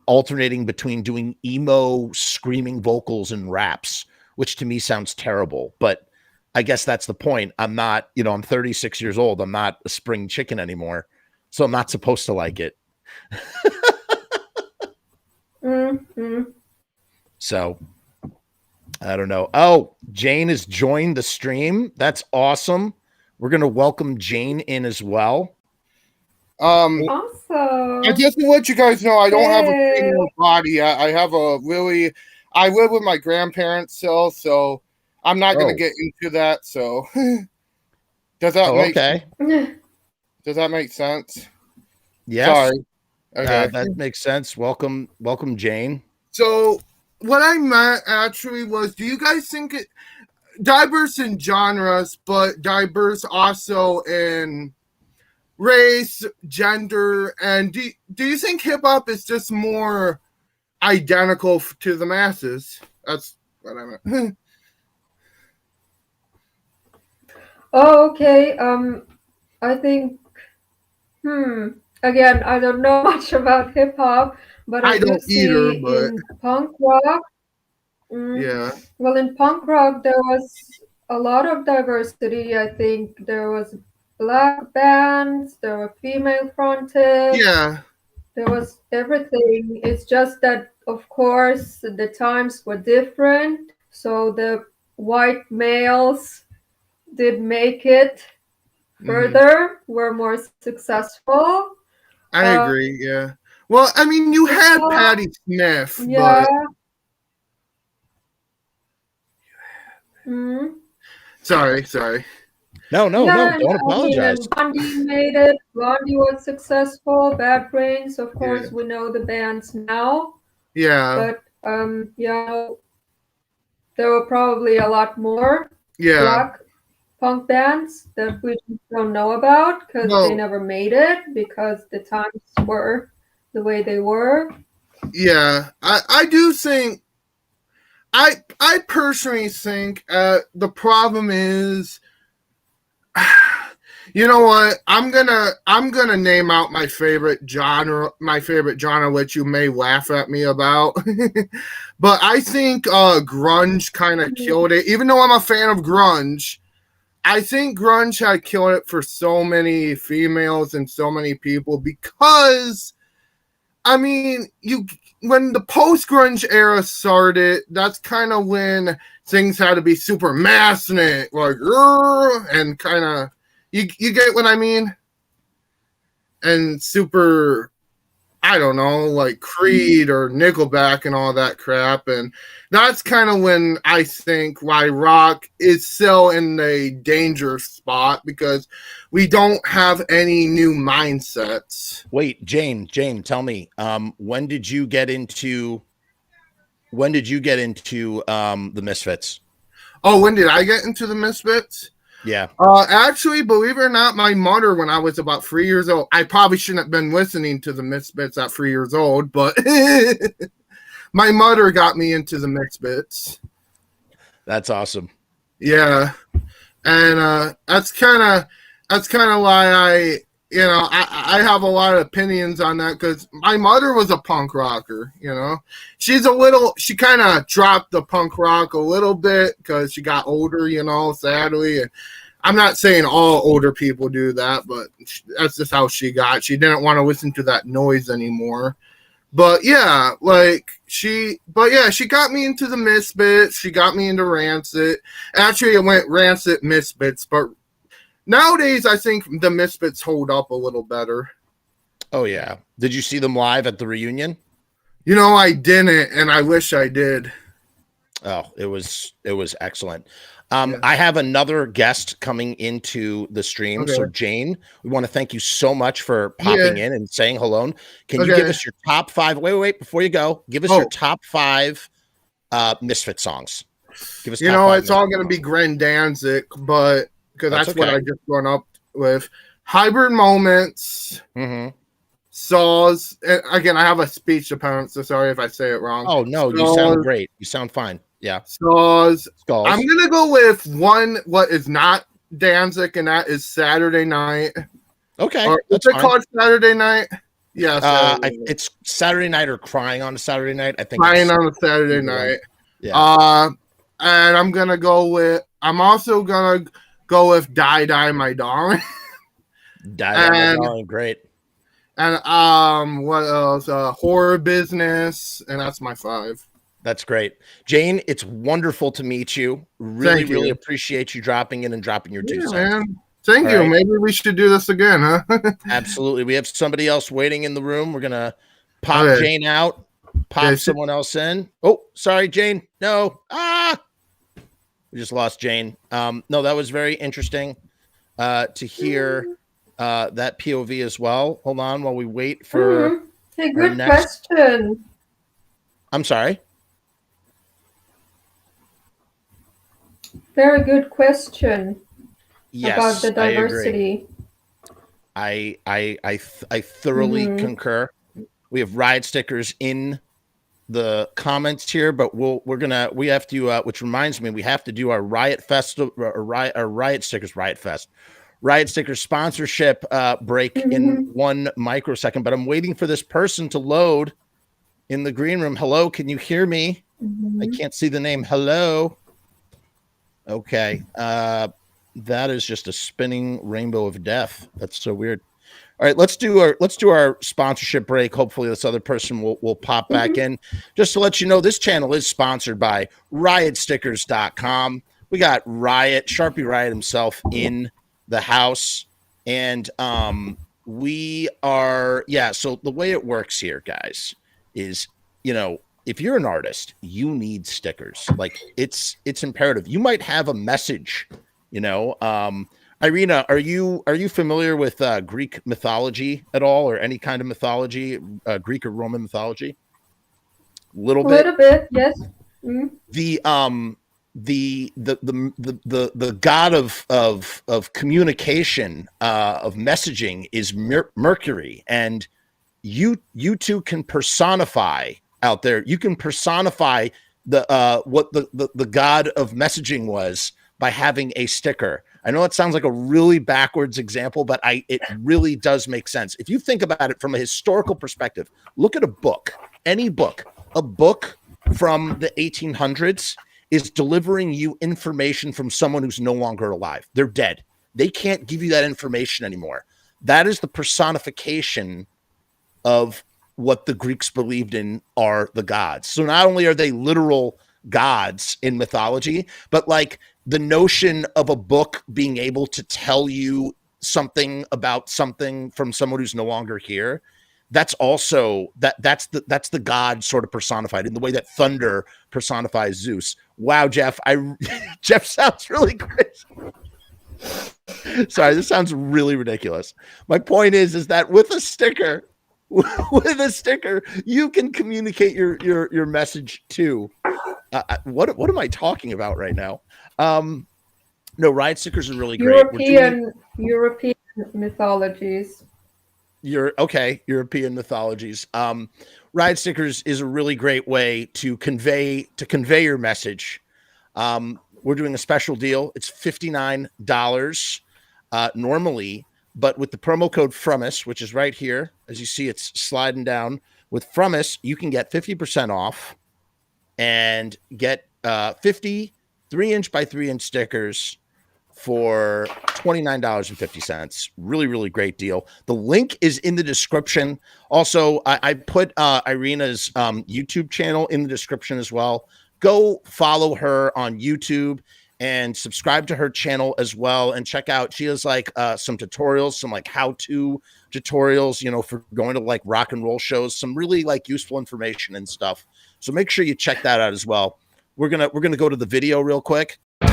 alternating between doing emo screaming vocals and raps, which to me sounds terrible. But I guess that's the point. I'm not, I'm 36 years old. I'm not a spring chicken anymore. So I'm not supposed to like it. Mm-hmm. So I don't know. Oh, Jane has joined the stream. That's awesome. We're going to welcome Jane in as well. Awesome. I just want to let you guys know I don't have a female body. I live with my grandparents still, so I'm not going to get into that. So does that make sense? Yes. Sorry. Okay. That makes sense. Welcome, Jane. So what I meant actually was, do you guys think it diverse in genres, but diverse also in race, gender, and do you think hip hop is just more identical to the masses? That's what I meant. Oh, okay. I think. Again, I don't know much about hip hop, but I do see in punk rock. Yeah. Well, in punk rock, there was a lot of diversity. I think there was black bands, there were female fronted. Yeah. There was everything. It's just that, of course, the times were different. So the white males did make it further, were more successful. I agree, yeah. Well, I mean, you had Patti Smith, yeah. but... Sorry. No, don't apologize. Blondie made it. Blondie was successful. Bad Brains, of course, we know the bands now. Yeah. But, there were probably a lot more black punk bands that we don't know about because they never made it because the times were the way they were. Yeah, I do think, I personally think the problem is, you know what? I'm gonna name out my favorite genre, which you may laugh at me about, but I think grunge kind of killed it. Even though I'm a fan of grunge, I think grunge had killed it for so many females and so many people because, I mean, when the post-grunge era started, that's kind of when things had to be super masculine, like, and kind of, You get what I mean? And super, I don't know, like Creed or Nickelback and all that crap. And that's kind of when I think why rock is still in a danger spot, because we don't have any new mindsets. Wait, Jane, tell me, when did you get into the Misfits? Oh, when did I get into the Misfits? Yeah. Actually, believe it or not, my mother, when I was about 3 years old, I probably shouldn't have been listening to the Misfits at 3 years old, but my mother got me into the Misfits. That's awesome. Yeah. And that's kind of why I have a lot of opinions on that, because my mother was a punk rocker, she kind of dropped the punk rock a little bit because she got older, sadly. And I'm not saying all older people do that, but that's just how she didn't want to listen to that noise anymore. But yeah, she got me into the Misfits. She got me into Rancid. Actually, it went Rancid Misfits, but nowadays, I think the Misfits hold up a little better. Oh, yeah. Did you see them live at the reunion? I didn't, and I wish I did. Oh, it was excellent. I have another guest coming into the stream. Okay. So, Jane, we want to thank you so much for popping in and saying hello. Can you give us your top 5? Wait, before you go, give us your top 5 Misfit songs. Give us it's all going to be Gren Danzig, but because that's what I just grown up with. Hybrid Moments, Saws. Again, I have a speech impediment, so sorry if I say it wrong. Oh, no, you sound great. You sound fine. Yeah. Saws. I'm going to go with what is not Danzig, and that is Saturday Night. Okay. Or is it called Saturday Night? Yeah. It's Saturday Night or Crying on a Saturday Night. I think Crying on a Saturday Night. Yeah. And I'm also going to go with Die Die My Darling. Die Die My Darling, great. And what else? Horror Business, and that's my 5. That's great. Jane, it's wonderful to meet you. Really appreciate you dropping in and dropping your 2 cents. Man. Thank you. Right. Maybe we should do this again, huh? Absolutely. We have somebody else waiting in the room. We're gonna pop Jane out, pop someone else in. Oh, sorry, Jane. No. We just lost Jane. No, that was very interesting to hear that POV as well. Hold on while we wait for a good question. I'm sorry. Very good question. Yes, about the diversity. I thoroughly concur. We have Riot Stickers in the comments here, but we have to which reminds me, we have to do our Riot Festival, Riot Stickers sponsorship break in 1 microsecond, but I'm waiting for this person to load in the green room. Hello, can you hear me? I can't see the name. Hello. Okay. That is just a spinning rainbow of death. That's so weird. All right, let's do our sponsorship break. Hopefully this other person will pop back in. Just to let you know, this channel is sponsored by riotstickers.com. We got Sharpie Riot himself in the house. And we are, so the way it works here, guys, is, if you're an artist, you need stickers. Like it's imperative. You might have a message, Irina, are you familiar with Greek mythology at all, or any kind of mythology, Greek or Roman mythology? A little bit, yes. The god of communication, of messaging is Mercury, and you two can personify out there. You can personify what the god of messaging was by having a sticker. I know it sounds like a really backwards example, but it really does make sense. If you think about it from a historical perspective, look at a book, any book. A book from the 1800s is delivering you information from someone who's no longer alive. They're dead. They can't give you that information anymore. That is the personification of what the Greeks believed in are the gods. So not only are they literal gods in mythology, but like the notion of a book being able to tell you something about something from someone who's no longer here, that's also that's the god sort of personified in the way that thunder personifies Zeus. Wow, Jeff, Jeff sounds really crazy. Sorry, this sounds really ridiculous. My point is that with a sticker, you can communicate your message to. What am I talking about right now? No, Riot Stickers are really great. European mythologies. European mythologies. Riot Stickers is a really great way to convey your message. We're doing a special deal. It's $59 normally, but with the promo code Frumess, which is right here, as you see, it's sliding down. With Frumess, you can get 50% off and get 50 3-inch by 3-inch stickers for $29.50. Really, really great deal. The link is in the description. Also, I put Irina's YouTube channel in the description as well. Go follow her on YouTube and subscribe to her channel as well. And check out, she has like some tutorials, some like how-to tutorials, you know, for going to like rock and roll shows, some really like useful information and stuff. So make sure you check that out as well. We're gonna go to the video real quick. We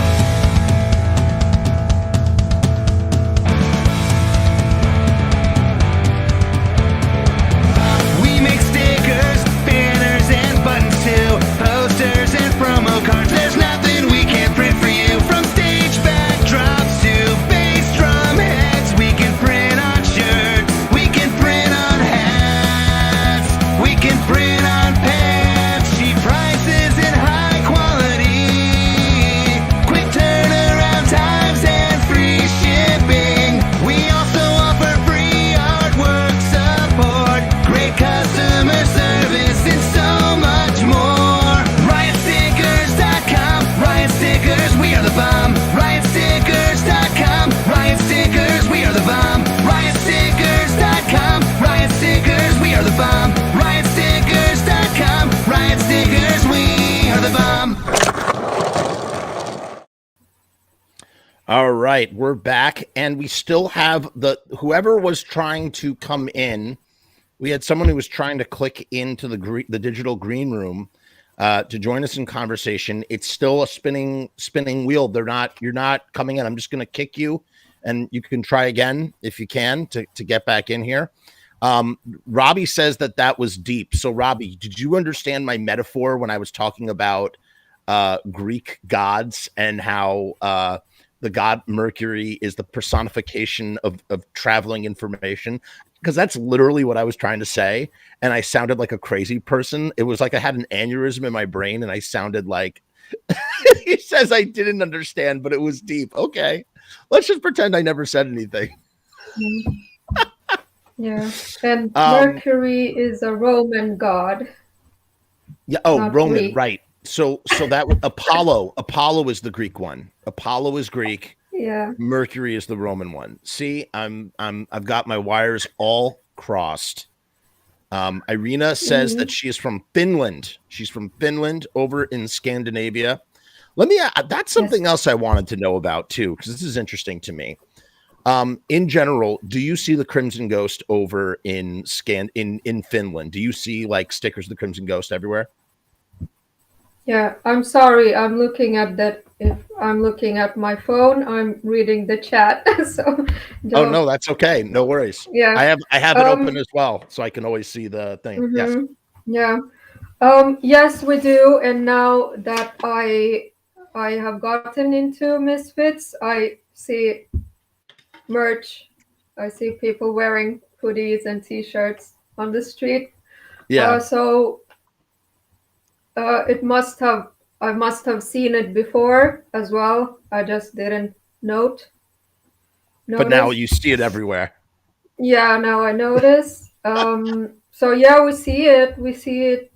make stickers, banners, and buttons too. Posters and promo cards. There's nothing we can't print for you. From stage backdrops to bass drum heads. We can print on shirts. We can print on hats. We can print on pants. Cheap prices and high quality. Quick turnaround times and free shipping. We also offer free artwork support. Great customer service and so much more. RiotStickers.com. Riot Stickers, we are the bomb. RiotStickers.com. Riot Stickers, we are the bomb. RiotStickers.com. Riot Stickers, we are the bomb. RiotStickers.com. Riot Stickers, we are the bomb. All right, we're back, and we still have whoever was trying to come in. We had someone who was trying to click into the digital green room to join us in conversation. It's still a spinning wheel. You're not coming in. I'm just going to kick you, and you can try again if you can to get back in here. Robbie says that was deep. So Robbie, did you understand my metaphor when I was talking about Greek gods and how the god Mercury is the personification of traveling information? Because that's literally what I was trying to say, and I sounded like a crazy person. It was like I had an aneurysm in my brain, and I sounded like he says I didn't understand, but it was deep. Okay, let's just pretend I never said anything. Yeah, and Mercury is a Roman god. Yeah. Oh, Roman, Greek. right? So that was Apollo. Apollo is the Greek one. Apollo is Greek. Yeah. Mercury is the Roman one. See, I've got my wires all crossed. Irina says that she is from Finland. She's from Finland over in Scandinavia. That's something else I wanted to know about too, because this is interesting to me. In general, do you see the Crimson Ghost over in Finland? Do you see like stickers of the Crimson Ghost everywhere? Yeah, I'm sorry. I'm looking at that. If I'm looking at my phone, I'm reading the chat. So Oh no, that's okay. No worries. Yeah, I have it open as well, so I can always see the thing. Yes. Yeah. Yes, we do. And now that I have gotten into Misfits, I see merch. I see people wearing hoodies and T-shirts on the street. Yeah. I must have seen it before as well. I just didn't notice. But now you see it everywhere. Yeah, now I notice. So yeah, we see it. We see it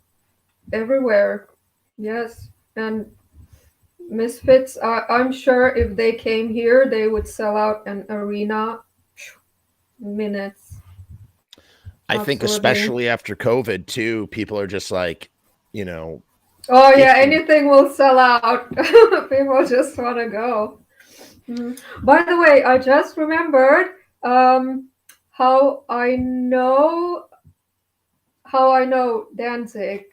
everywhere. Yes, and Misfits. I'm sure if they came here, they would sell out an arena in minutes. I think especially after COVID too, people are just like, you know, Oh yeah, anything will sell out. People just want to go. By the way, I just remembered how I know Danzig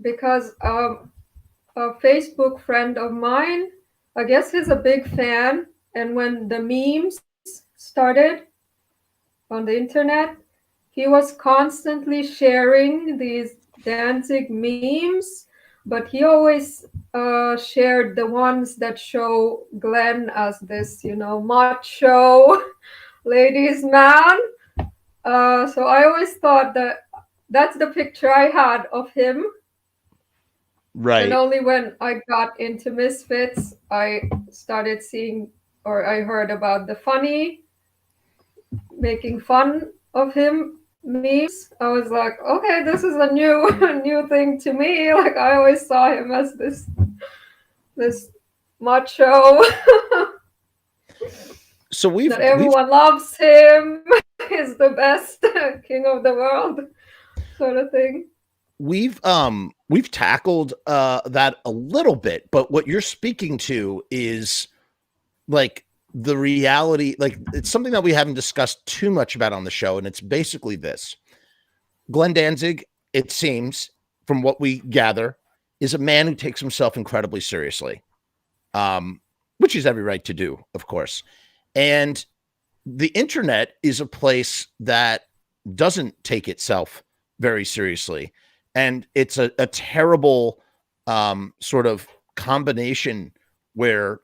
because a Facebook friend of mine, I guess he's a big fan, and when the memes started on the internet, he was constantly sharing these Danzig memes, but he always shared the ones that show Glenn as this, macho ladies man. So I always thought that that's the picture I had of him. Right. And only when I got into Misfits, I started seeing, or I heard about the funny, making fun of him memes. I was like, okay, this is a new thing to me. Like I always saw him as this macho. So that everyone loves him. He's the best king of the world, sort of thing. We've tackled that a little bit, but what you're speaking to is like the reality, like it's something that we haven't discussed too much about on the show, and it's basically this. Glenn Danzig, it seems, from what we gather, is a man who takes himself incredibly seriously, which he's every right to do, of course. And the internet is a place that doesn't take itself very seriously. And it's a terrible sort of combination where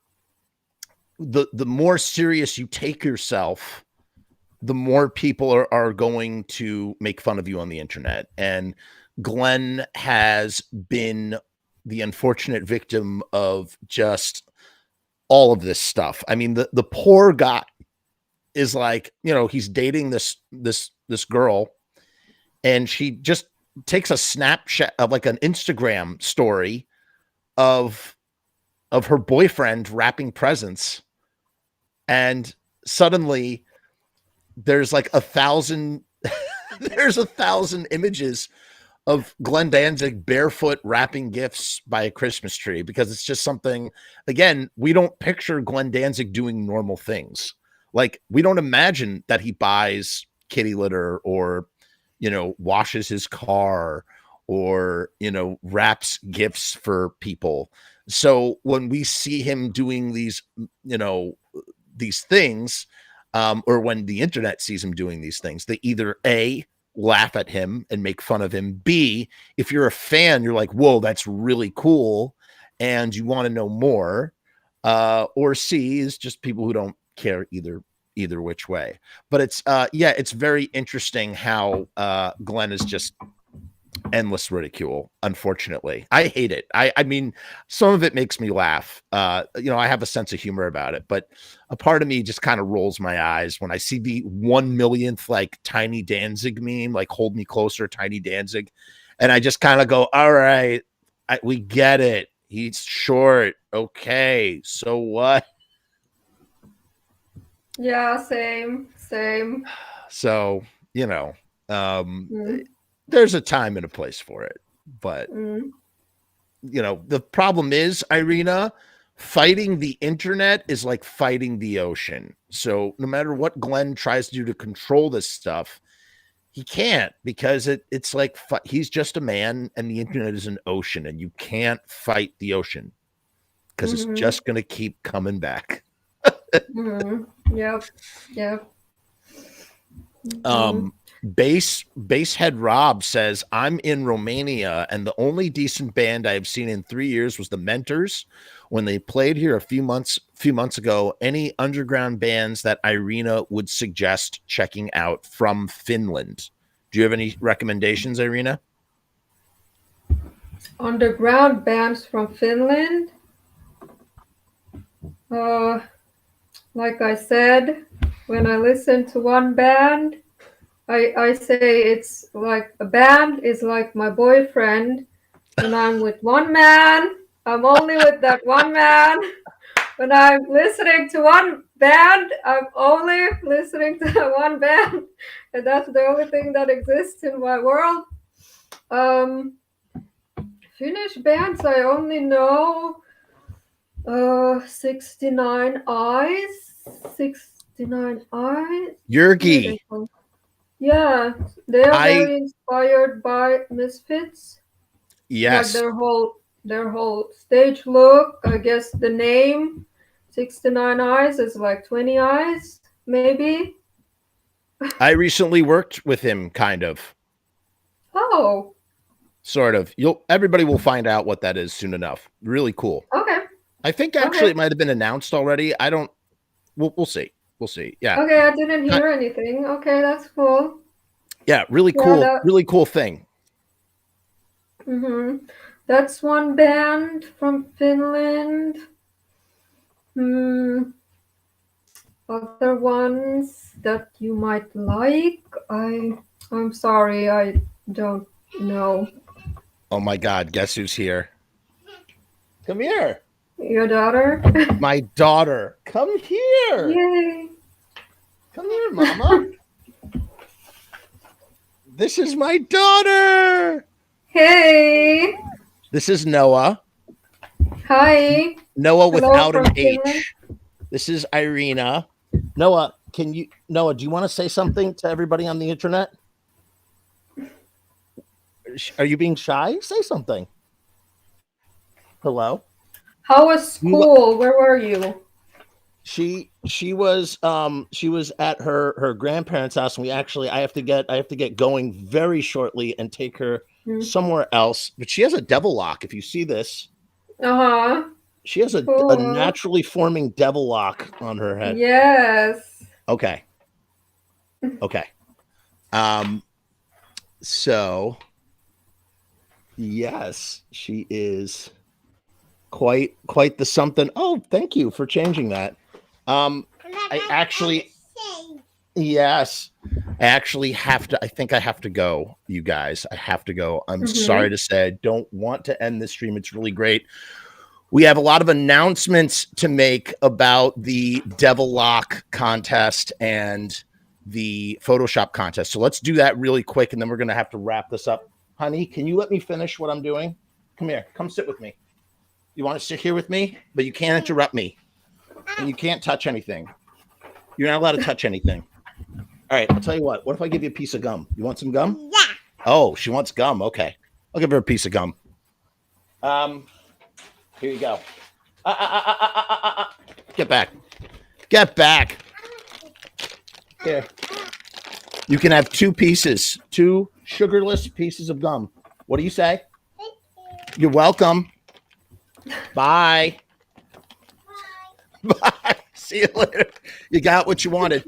the more serious you take yourself, the more people are going to make fun of you on the internet. And Glenn has been the unfortunate victim of just all of this stuff. I mean, the poor guy is like, he's dating this girl, and she just takes a snapshot of like an Instagram story of her boyfriend wrapping presents, and suddenly there's like 1,000 there's 1,000 images of Glenn Danzig barefoot wrapping gifts by a Christmas tree, because it's just something, again, we don't picture Glenn Danzig doing normal things. Like, we don't imagine that he buys kitty litter or, washes his car or, wraps gifts for people. So when we see him doing these, these things, or when the internet sees him doing these things, they either A, laugh at him and make fun of him. B, if you're a fan, you're like, whoa, that's really cool, and you want to know more. Or C is just people who don't care either which way. But it's it's very interesting how Glenn is just endless ridicule. Unfortunately, I hate it. I mean, some of it makes me laugh. I have a sense of humor about it, but a part of me just kind of rolls my eyes when I see the 1 millionth like Tiny Danzig meme, like "Hold Me Closer, Tiny Danzig," and I just kind of go, "All right, we get it. He's short. Okay, so what?" Yeah, same. So there's a time and a place for it, but the problem is, Irina, fighting the internet is like fighting the ocean. So no matter what Glenn tries to do to control this stuff, he can't, because it's like he's just a man and the internet is an ocean, and you can't fight the ocean because it's just going to keep coming back. Yep. Basehead Rob says, I'm in Romania, and the only decent band I have seen in 3 years was the Mentors when they played here a few months ago. Any underground bands that Irina would suggest checking out from Finland? Do you have any recommendations, Irina? Underground bands from Finland? Like I said, when I listen to one band, I say it's like a band is like my boyfriend. When I'm with one man, I'm only with that one man. When I'm listening to one band, I'm only listening to that one band. And that's the only thing that exists in my world. Finnish bands, I only know 69 Eyes. 69 Eyes. Jyrki. Yeah, they are I- very inspired by Misfits. Yes. Like their whole stage look. I guess the name 69 Eyes is like 20 eyes, maybe. I recently worked with him, kind of. Oh, Sort of. Everybody will find out what that is soon enough. Really cool. okay. I think actually it might have been announced already. I don't. We'll see. We'll see. Yeah. Okay, I didn't hear anything. Okay, that's cool. Yeah. Really Yeah, cool. Really cool thing. Mm-hmm. That's one band from Finland. Other ones that you might like. I'm sorry, I don't know. Oh my God! Guess who's here? Come here. Your daughter? My daughter. Come here. Yay! Come here, Mama. This is my daughter. Hey! This is Noah. Hi. Noah without from an Finland. H. This is Irina. Noah, do you want to say something to everybody on the internet? Are you being shy? Say something. Hello? How was school? Where were you? She was at her grandparents' house, and I have to get going very shortly and take her somewhere else. But she has a Devilock. If you see this, she has a naturally forming Devilock on her head. Yes. Okay. So yes, she is quite the something. Oh, thank you for changing that. I actually have to. I think I have to go, you guys. I have to go. I'm sorry to say, I don't want to end this stream. It's really great. We have a lot of announcements to make about the Devilock contest and the Photoshop contest. So let's do that really quick, and then we're going to have to wrap this up. Honey, can you let me finish what I'm doing? Come here. Come sit with me. You want to sit here with me? But you can't interrupt me. And you can't touch anything. You're not allowed to touch anything. All right, I'll tell you what. What if I give you a piece of gum? You want some gum? Yeah. Oh, she wants gum. Okay. I'll give her a piece of gum. Here you go. Get back. Get back. Here. You can have 2 pieces, 2 sugarless pieces of gum. What do you say? Thank you. You're welcome. Bye. Bye. See you later. You got what you wanted.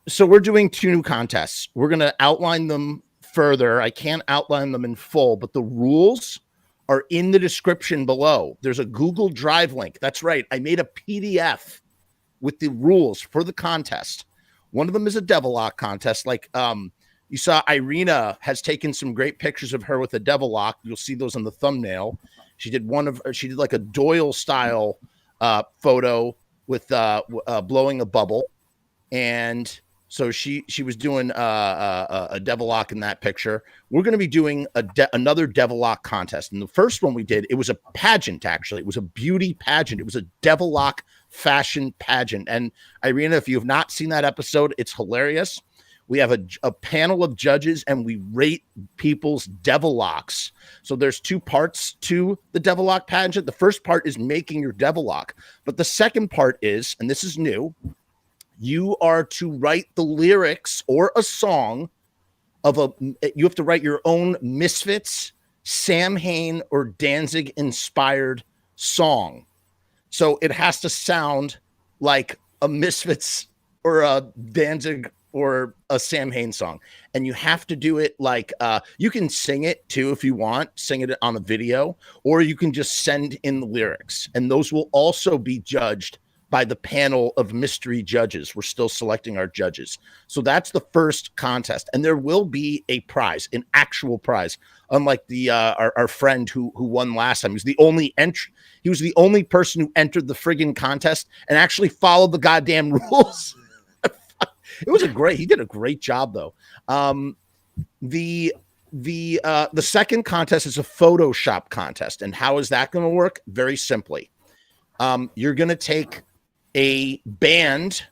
So we're doing 2 new contests. We're going to outline them further. I can't outline them in full, but the rules are in the description below. There's a Google Drive link. That's right. I made a PDF with the rules for the contest. One of them is a Devilock contest. Like you saw, Irena has taken some great pictures of her with a Devilock. You'll see those on the thumbnail. She did like a Doyle style photo with blowing a bubble, and so she was doing a Devilock in that picture. We're going to be doing another Devilock contest, and the first one we did, it was a pageant. Actually, it was a beauty pageant. It was a Devilock fashion pageant. And Irena, if you have not seen that episode, it's hilarious. We have a panel of judges, and we rate people's Devilocks. So there's 2 parts to the Devilock pageant. The first part is making your Devilock, but the second part is, and this is new, you are to write the lyrics or a song you have to write your own Misfits, Samhain, or Danzig inspired song. So it has to sound like a Misfits or a Danzig or a Samhain song. And you have to do it like, you can sing it too if you want, sing it on a video, or you can just send in the lyrics. And those will also be judged by the panel of mystery judges. We're still selecting our judges. So that's the first contest. And there will be a prize, an actual prize. Unlike the our friend who won last time. He was the only person who entered the friggin' contest and actually followed the goddamn rules. He did a great job though. The the second contest is a Photoshop contest. And how is that going to work? Very simply. You're going to take a band's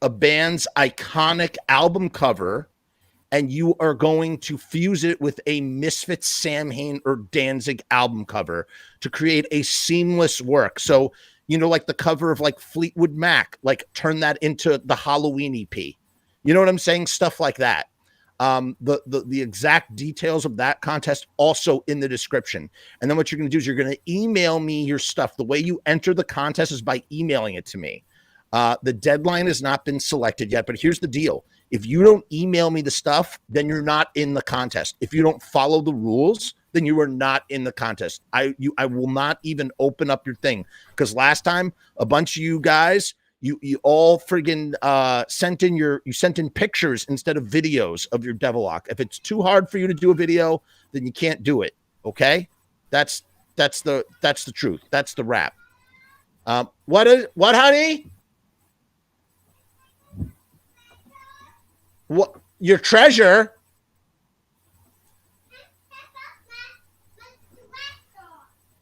iconic album cover, and you are going to fuse it with a Misfits Samhain or Danzig album cover to create a seamless work. So, like the cover of like Fleetwood Mac, like turn that into the Halloween EP. You know what I'm saying? Stuff like that. The exact details of that contest also in the description. And then what you're going to do is you're going to email me your stuff. The way you enter the contest is by emailing it to me. The deadline has not been selected yet, but here's the deal. If you don't email me the stuff, then you're not in the contest. If you don't follow the rules, then you are not in the contest. I will not even open up your thing, because last time a bunch of you guys, you all friggin' sent in pictures instead of videos of your Devilock. If it's too hard for you to do a video, then you can't do it. Okay, that's the truth. That's the wrap. What, honey? What, your treasure?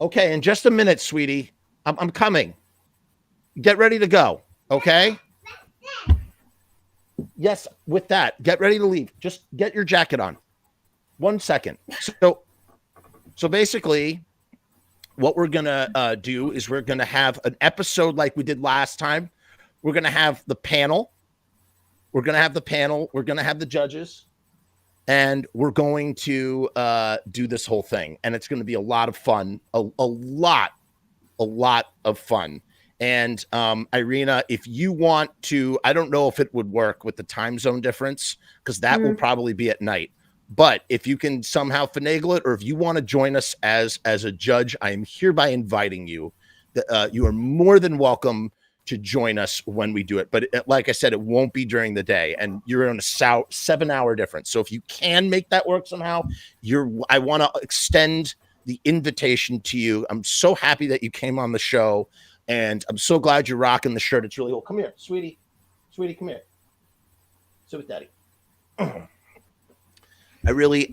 Okay, in just a minute, sweetie. I'm coming. Get ready to go. Okay? Yes, with that. Get ready to leave. Just get your jacket on. 1 second. So basically, what we're gonna do is we're gonna have an episode like we did last time. We're gonna have the panel. We're going to have the panel. We're going to have the judges, and we're going to do this whole thing. And it's going to be a lot of fun, a lot of fun. And Irina, if you want to, I don't know if it would work with the time zone difference, because that will probably be at night. But if you can somehow finagle it, or if you want to join us as a judge, I am hereby inviting you. You are more than welcome to join us when we do it. But like I said, it won't be during the day, and you're on a 7-hour difference. So if you can make that work somehow, I want to extend the invitation to you. I'm so happy that you came on the show, and I'm so glad you're rocking the shirt. It's really cool. Come here, sweetie. Sweetie, come here. Sit with daddy. I really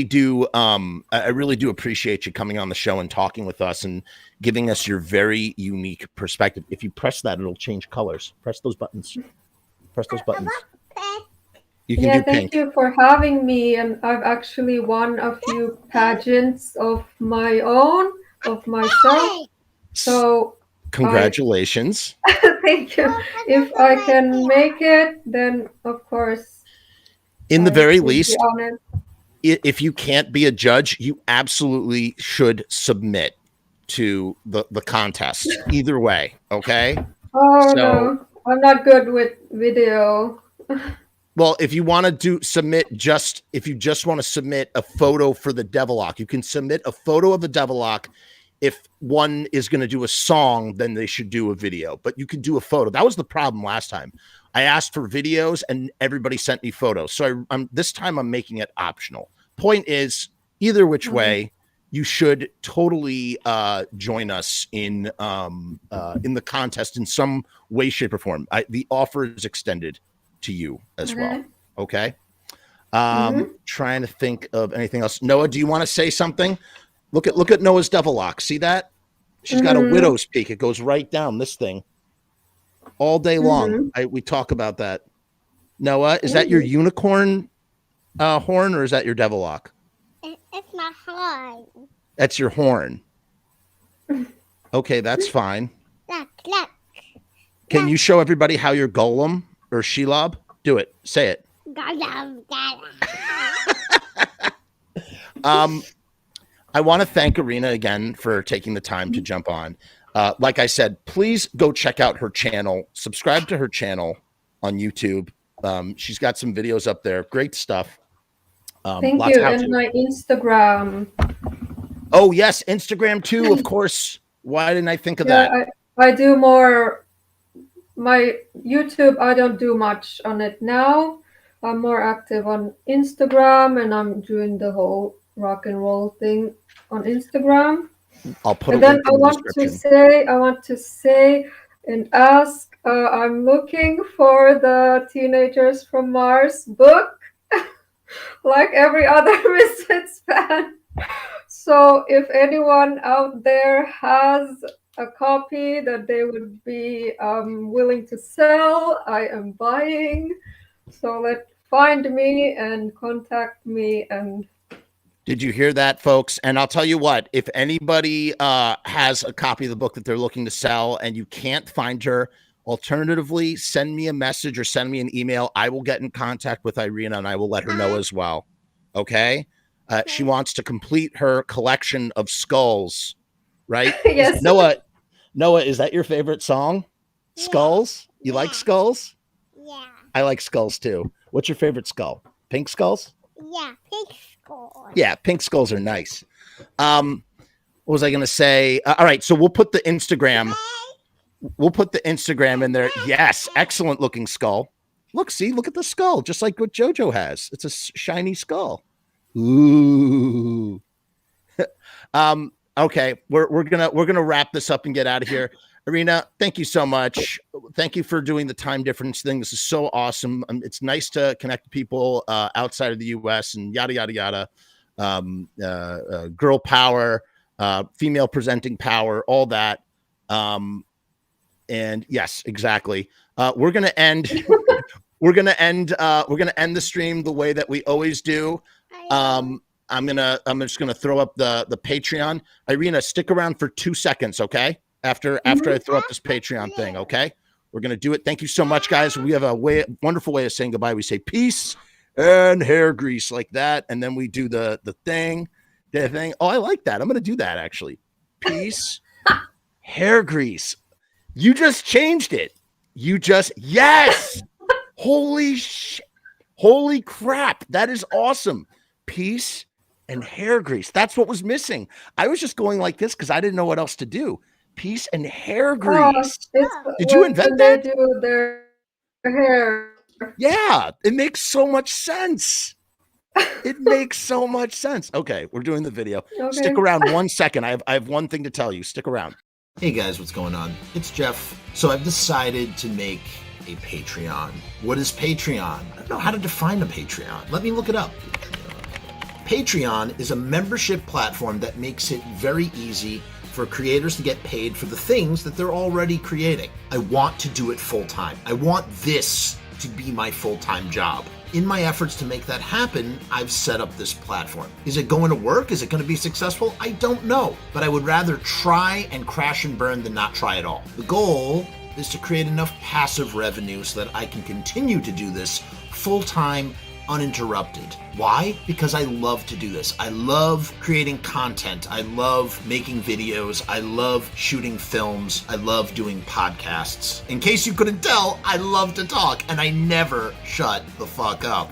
do appreciate you coming on the show and talking with us and giving us your very unique perspective. If you press that, it'll change colors. Press those buttons. Press those buttons. You can do pink. Thank you for having me. And I've actually won a few pageants of my own, of myself. So congratulations. Thank you. If I can make it, then of course. In the very least, if you can't be a judge, you absolutely should submit to the contest. Either way, okay? Oh, no. I'm not good with video. Well, if you want to if you just want to submit a photo for the Devilock, you can submit a photo of the Devilock. If one is going to do a song, then they should do a video. But you can do a photo. That was the problem last time. I asked for videos and everybody sent me photos. So this time I'm making it optional. Point is, either which way, you should totally join us in the contest in some way, shape, or form. The offer is extended to you as well. Okay. Trying to think of anything else. Noah, do you want to say something? Look at Noah's Devilock. See that? She's got a widow's peak. It goes right down this thing all day long. We talk about that. Noah, is that your unicorn horn, or is that your Devilock? It's my horn. That's your horn. Okay, that's fine. Look. Can you show everybody how your golem or Shelob? Do it. Say it. I want to thank Irina again for taking the time to jump on. Like I said, please go check out her channel. Subscribe to her channel on YouTube. She's got some videos up there. Great stuff. Thank you. And my Instagram. Oh, yes. Instagram, too, of course. Why didn't I think of that? I do more. My YouTube, I don't do much on it now. I'm more active on Instagram, and I'm doing the whole rock and roll thing on Instagram. I'll put and then I want to say and ask, I'm looking for the Teenagers from Mars book. like every other Misfits fan. So if anyone out there has a copy that they would be willing to sell, I am buying. So find me and contact me. And Did you hear that, folks? And I'll tell you what, if anybody has a copy of the book that they're looking to sell and you can't find her, alternatively, send me a message or send me an email. I will get in contact with Irina and I will let her know as well. Okay? She wants to complete her collection of skulls, right? yes. Noah, is that your favorite song? Yeah. Skulls? You like skulls? Yeah. I like skulls too. What's your favorite skull? Pink skulls? Yeah. Pink skull. Yeah, pink skulls are nice. What was I going to say? All right, so we'll put the Instagram in there. Yes, excellent looking skull. Look at the skull, just like what JoJo has. It's a shiny skull. Ooh. Okay, we're gonna wrap this up and get out of here. Irina, thank you so much. Thank you for doing the time difference thing. This is so awesome. It's nice to connect to people outside of the U.S. and yada yada yada. Girl power, female presenting power, all that. And yes, exactly. We're gonna end the stream the way that we always do. I'm just gonna throw up the Patreon. Irina, stick around for 2 seconds, okay? After I throw up this Patreon thing, okay? We're gonna do it. Thank you so much, guys. We have a wonderful way of saying goodbye. We say peace and hair grease like that, and then we do the thing. Oh, I like that. I'm gonna do that actually. Peace, hair grease. You just changed it. Yes. Holy crap. That is awesome. Peace and hair grease. That's what was missing. I was just going like this because I didn't know what else to do. Peace and hair grease. Did you invent that? They do their hair. Yeah, it makes so much sense. It makes so much sense. Okay, we're doing the video. Okay. Stick around 1 second. I have one thing to tell you. Stick around. Hey guys, what's going on? It's Jeff. So I've decided to make a Patreon. What is Patreon? I don't know how to define a Patreon. Let me look it up. Patreon is a membership platform that makes it very easy for creators to get paid for the things that they're already creating. I want to do it full time. I want this to be my full-time job. In my efforts to make that happen, I've set up this platform. Is it going to work? Is it going to be successful? I don't know, but I would rather try and crash and burn than not try at all. The goal is to create enough passive revenue so that I can continue to do this full-time, uninterrupted. Why? Because I love to do this. I love creating content. I love making videos. I love shooting films. I love doing podcasts. In case you couldn't tell, I love to talk and I never shut the fuck up.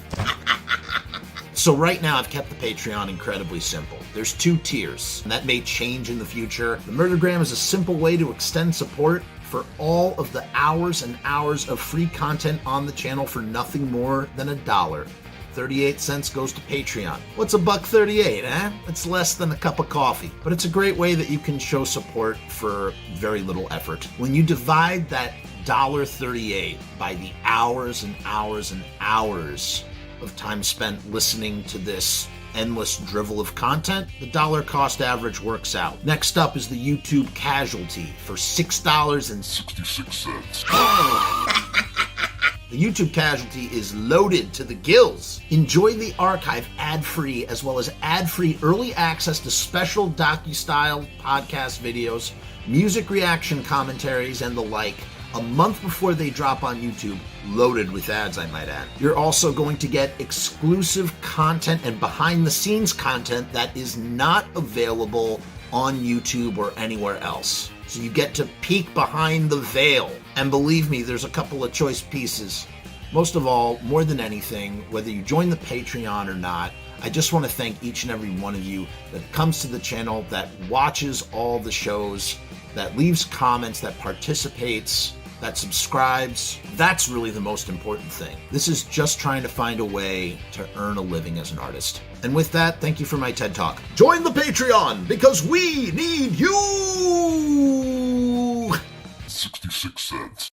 So right now I've kept the Patreon incredibly simple. There's 2 tiers, and that may change in the future. The Murdergram is a simple way to extend support for all of the hours and hours of free content on the channel for nothing more than $1. 38 cents goes to Patreon. What's $1.38, eh? It's less than a cup of coffee, but it's a great way that you can show support for very little effort. When you divide that $1.38 by the hours and hours and hours of time spent listening to this endless drivel of content, the dollar cost average works out. Next up is the YouTube casualty for $6.66. The YouTube casualty is loaded to the gills. Enjoy the archive ad-free, as well as ad-free early access to special docu-style podcast videos, music reaction commentaries, and the like, a month before they drop on YouTube, loaded with ads, I might add. You're also going to get exclusive content and behind-the-scenes content that is not available on YouTube or anywhere else. So you get to peek behind the veil. And believe me, there's a couple of choice pieces. Most of all, more than anything, whether you join the Patreon or not, I just want to thank each and every one of you that comes to the channel, that watches all the shows, that leaves comments, that participates, that subscribes. That's really the most important thing. This is just trying to find a way to earn a living as an artist. And with that, thank you for my TED Talk. Join the Patreon, because we need you! 66 cents.